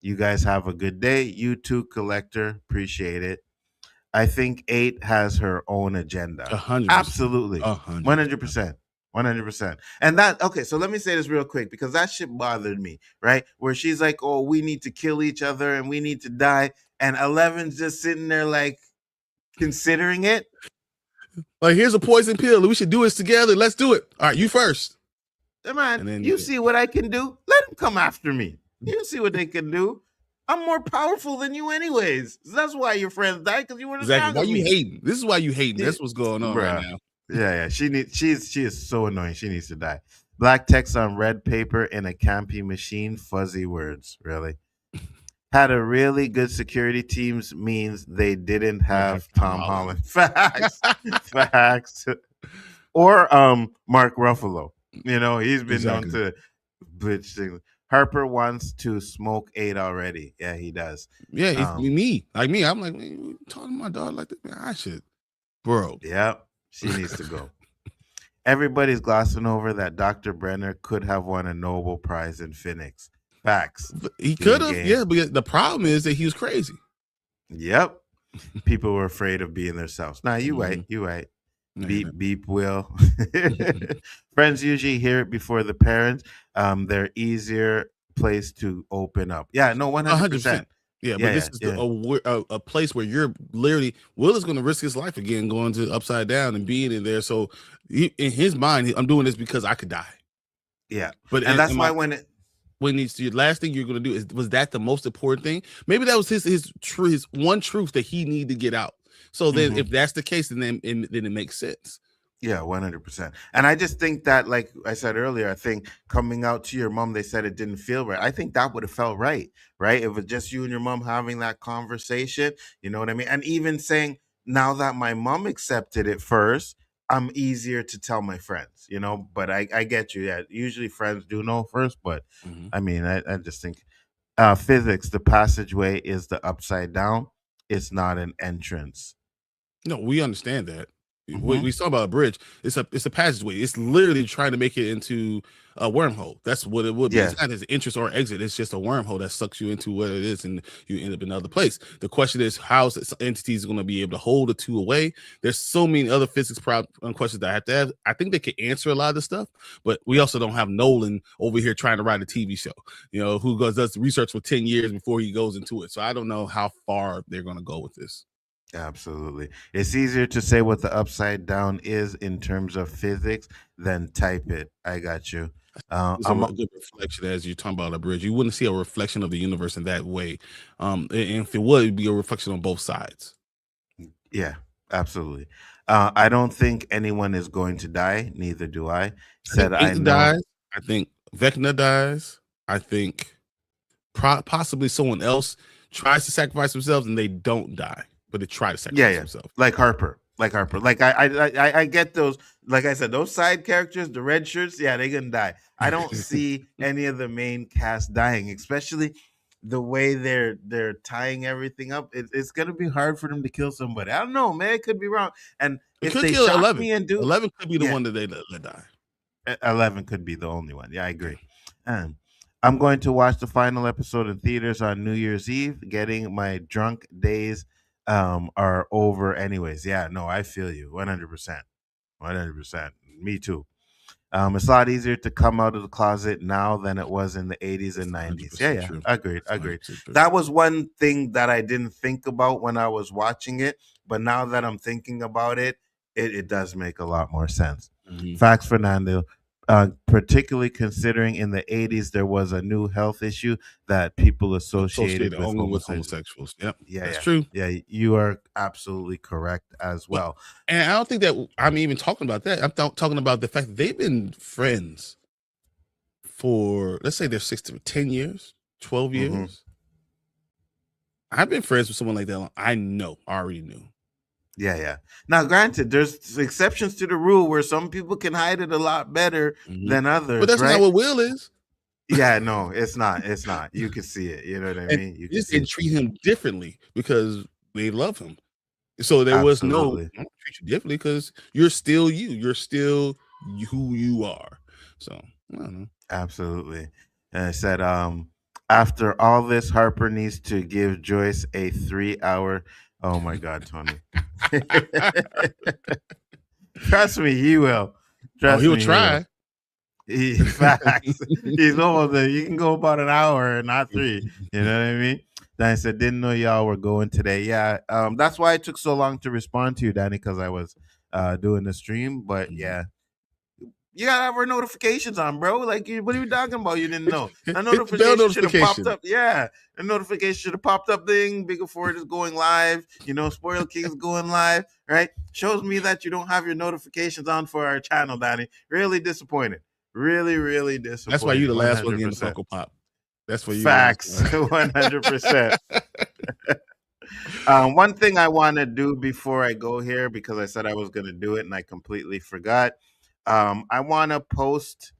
You guys have a good day. You too, Collector. Appreciate it. I think 8 has her own agenda. 100%. Absolutely. 100%. 100%. And that, okay, so let me say this real quick because that shit bothered me, right? Where she's like, oh, we need to kill each other and we need to die. And 11's just sitting there like considering it. Like, here's a poison pill. We should do this together. Let's do it. All right, you first. Man, you see what I can do? Let them come after me. You see what they can do. I'm more powerful than you anyways. That's why your friends died, because you were exactly. Why you hating? This is why you hating. That's what's going on right now. Yeah. She is so annoying. She needs to die. Black text on red paper in a campy machine. Fuzzy words. Really? Had a really good security teams means they didn't have Tom Holland. Facts. Facts. Or Mark Ruffalo. You know, he's been known to bitch things. Harper wants to smoke 8 already. Yeah, he does. Yeah, it's Um, me. Like me, I'm like, man, you talking to my dog like that? Man, I should, bro. yeah, she needs to go. Everybody's glossing over that Dr. Brenner could have won a Nobel Prize in Phoenix. Facts. He could Doing have, game. yeah, but the problem is that he was crazy. Yep. People were afraid of being themselves. Nah, you right. Mhm. You right. Yeah. Beep beep will. Friends usually hear it before the parents. They're easier place to open up. Yeah, no, 100%. 100%. Yeah, but Yeah, this yeah, is yeah. a place where you're literally Will is going to risk his life again, going to upside down and being in there. So in his mind, I'm doing this because I could die. Yeah. But And that's why when it's the last thing you're going to do was that the most important thing? Maybe that was his one truth that he needed to get out. So then, if that's the case, then it makes sense. Yeah, 100%. And I just think that, like I said earlier, I think coming out to your mom, they said it didn't feel right. I think that would have felt right, right? If it was just you and your mom having that conversation, you know what I mean? And even saying, now that my mom accepted it first, I'm easier to tell my friends, you know? But I get you. Yeah, usually friends do know first, but Mhm. I mean, I just think physics, the passageway is the upside down, it's not an entrance. No, we understand that. Hmm. We saw about a bridge. It's a passageway. It's literally trying to make it into a wormhole. That's what it would be. Yeah, It's not an entrance or exit. It's just a wormhole that sucks you into what it is, and you end up in another place. The question is, how is entities going to be able to hold the two away? There's so many other physics questions that I have to have. I think they can answer a lot of this stuff, but we also don't have Nolan over here trying to write a TV show. Who does research for 10 years before he goes into it. So I don't know how far they're going to go with this. absolutely. It's easier to say what the upside down is in terms of physics than type it. I got you. It's I'm a good reflection as you're talking about a bridge. You wouldn't see a reflection of the universe in that way. And if it would, it'd be a reflection on both sides. Yeah, absolutely. I don't think anyone is going to die. Neither do I. I think Said I Inca know. dies. I think Vecna dies. I think possibly someone else tries to sacrifice themselves and they don't die, but they try to Yeah, sacrifice yeah. themselves. Like Harper. Like Harper. Like I get those. Like I said, those side characters, the red shirts. Yeah, they're gonna die. I don't see any of the main cast dying, especially the way they're tying everything up. It's gonna be hard for them to kill somebody. I don't know, man. It could be wrong. And It if could they kill shock 11. me and do, 11 could be the yeah, one that they let die. 11 could be the only one. Yeah, I Yeah. agree. Um, I'm going to watch the final episode in theaters on New Year's Eve. Getting my drunk days are over anyways. Yeah, no, I feel you 100%. 100%. Me too. It's a lot easier to come out of the closet now than it was in the 80s and That's 90s. Yeah, 100% yeah. true. Agreed. That's Agreed. 100% true. That was one thing that I didn't think about when I was watching it, but now that I'm thinking about it, it does make a lot more sense. Mhm. Facts, Fernando. Particularly considering in the 80s there was a new health issue that people associated Associated with only with homosexuality. homosexuals. Yep, Yeah, that's yeah. true. Yeah, you are absolutely correct as But well. and I don't think that I'm even talking about that. I'm talking about the fact that they've been friends for, let's say they're 6 to 10 years, 12 Hmm. years. I've been friends with someone like that. I already knew. Yeah, yeah. Now, granted, there's exceptions to the rule where some people can hide it a lot better Mhm. than But others, that's not right? what Will is. Yeah, no, it's not. It's not. You can see it. You know what I And mean? You they can just see didn't it. treat him differently because they love him. So there was no, Absolutely. I don't treat you differently because you're still you. You're still who you are. So I don't know. Absolutely. And I said, after all this, Harper needs to give Joyce a 3 hour. Oh my God, Tony. Trust me, he will. Oh, Trust he'll me, he will. try. Facts. He's almost there. You can go about an hour, not three. You know what I mean? Then I said, didn't know y'all were going today. Yeah. That's why it took so long to respond to you, Danny, because I was doing the stream. But yeah, you gotta have our notifications on, bro. Like, what are you talking about? You didn't know. That Hit the bell notification should have popped notification. up. Yeah, the notification should have popped up. Ding, Biggaford is going live. Spoil King is going live. Right? Shows me that you don't have your notifications on for our channel, Danny. Really disappointed. Really, really That's why you disappointed. the One last one hundred getting the percent. Funko Pop. That's for you the last Facts. one. 100%. One thing I want to do before I go here, because I said I was going to do it and I completely forgot. I want to post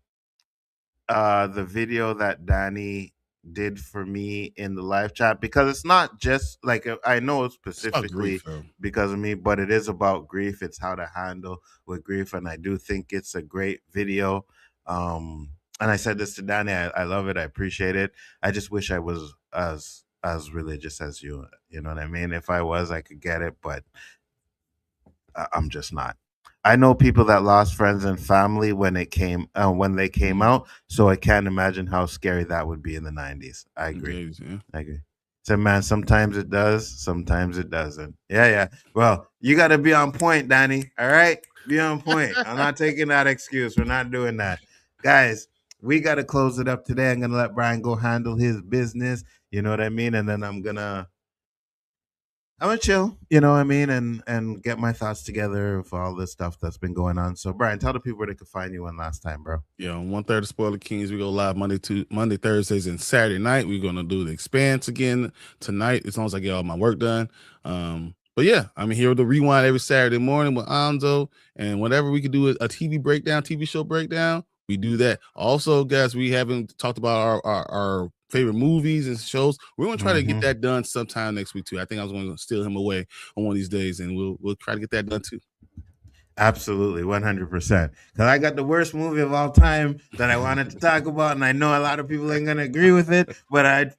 the video that Danny did for me in the live chat, because it's not just like I know it's It's about specifically grief, though. because of me, but it is about grief. It's how to handle with grief, and I do think it's a great video. And I said this to Danny. I love it. I appreciate it. I just wish I was as religious as you. You know what I mean? If I was, I could get it, but I'm just not. I know people that lost friends and family when they came out, so I can't imagine how scary that would be in the 90s. I agree. Yeah. I agree. So man, sometimes it does, sometimes it doesn't. Yeah. Well, you got to be on point, Danny. All right, be on point. I'm not taking that excuse. We're not doing that, guys. We got to close it up today. I'm gonna let Bryon go handle his business. You know what I mean, and then I'm gonna chill, you know what I mean, and get my thoughts together for all this stuff that's been going on. So, Bryon, tell the people where they can find you one last time, bro. Yeah, on 1/3 of Spoiler Kings, we go live Monday, Thursdays, and Saturday night. We're gonna do the Expanse again tonight, as long as I get all my work done. But yeah, I'm here with the Rewind every Saturday morning with Nzo, and whenever we can do a TV show breakdown, we do that. Also, guys, we haven't talked about our favorite movies and shows. We're gonna try to get that done sometime next week too. I think I was going to steal him away on one of these days, and we'll try to get that done too. Absolutely, 100%. Because I got the worst movie of all time that I wanted to talk about, and I know a lot of people ain't gonna agree with it, but I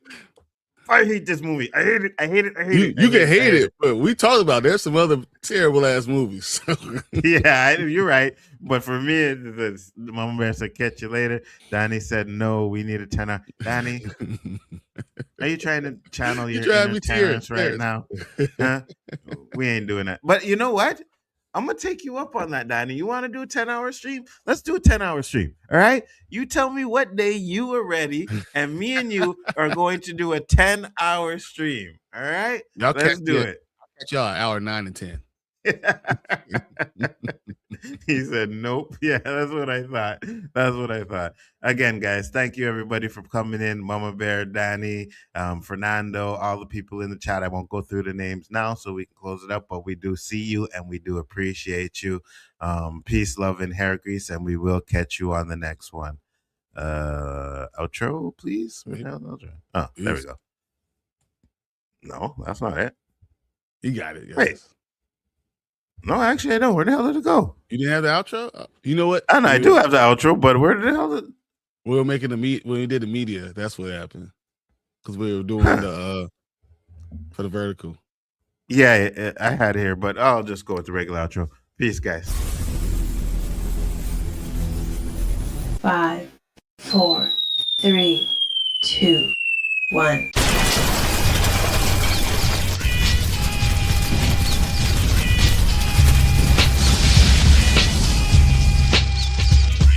hate this movie. I hate it. You can hate it, but we talked about there's some other terrible ass movies. Yeah, you're right. But for me, the Mama Bear said, "Catch you later." Danny said, "No, we need a 10 hour." Danny, are you trying to channel your inner Terrence right now? Huh? We ain't doing that. But you know what? I'm gonna take you up on that, Danny. You want to do a 10-hour stream? Let's do a 10-hour stream. All right. You tell me what day you are ready, and me and you are going to do a 10-hour stream. All right. Let's do it. I'll catch y'all at hour 9 and 10. He said, "Nope." Yeah, that's what I thought. Again, guys, thank you everybody for coming in. Mama Bear, Danny, Fernando, all the people in the chat. I won't go through the names now so we can close it up, but we do see you and we do appreciate you. Peace, love, and hair grease, and we will catch you on the next one. Outro, please. Oh, there we go. No, that's not it. You got it, guys. Wait. No, actually, I don't. Where the hell did it go? You didn't have the outro? You know what? And I do have the outro, but where the hell did... We were making when we did the media, that's what happened. Because we were doing the for the vertical. Yeah, I had it here, but I'll just go with the regular outro. Peace, guys. 5, 4, 3, 2, 1.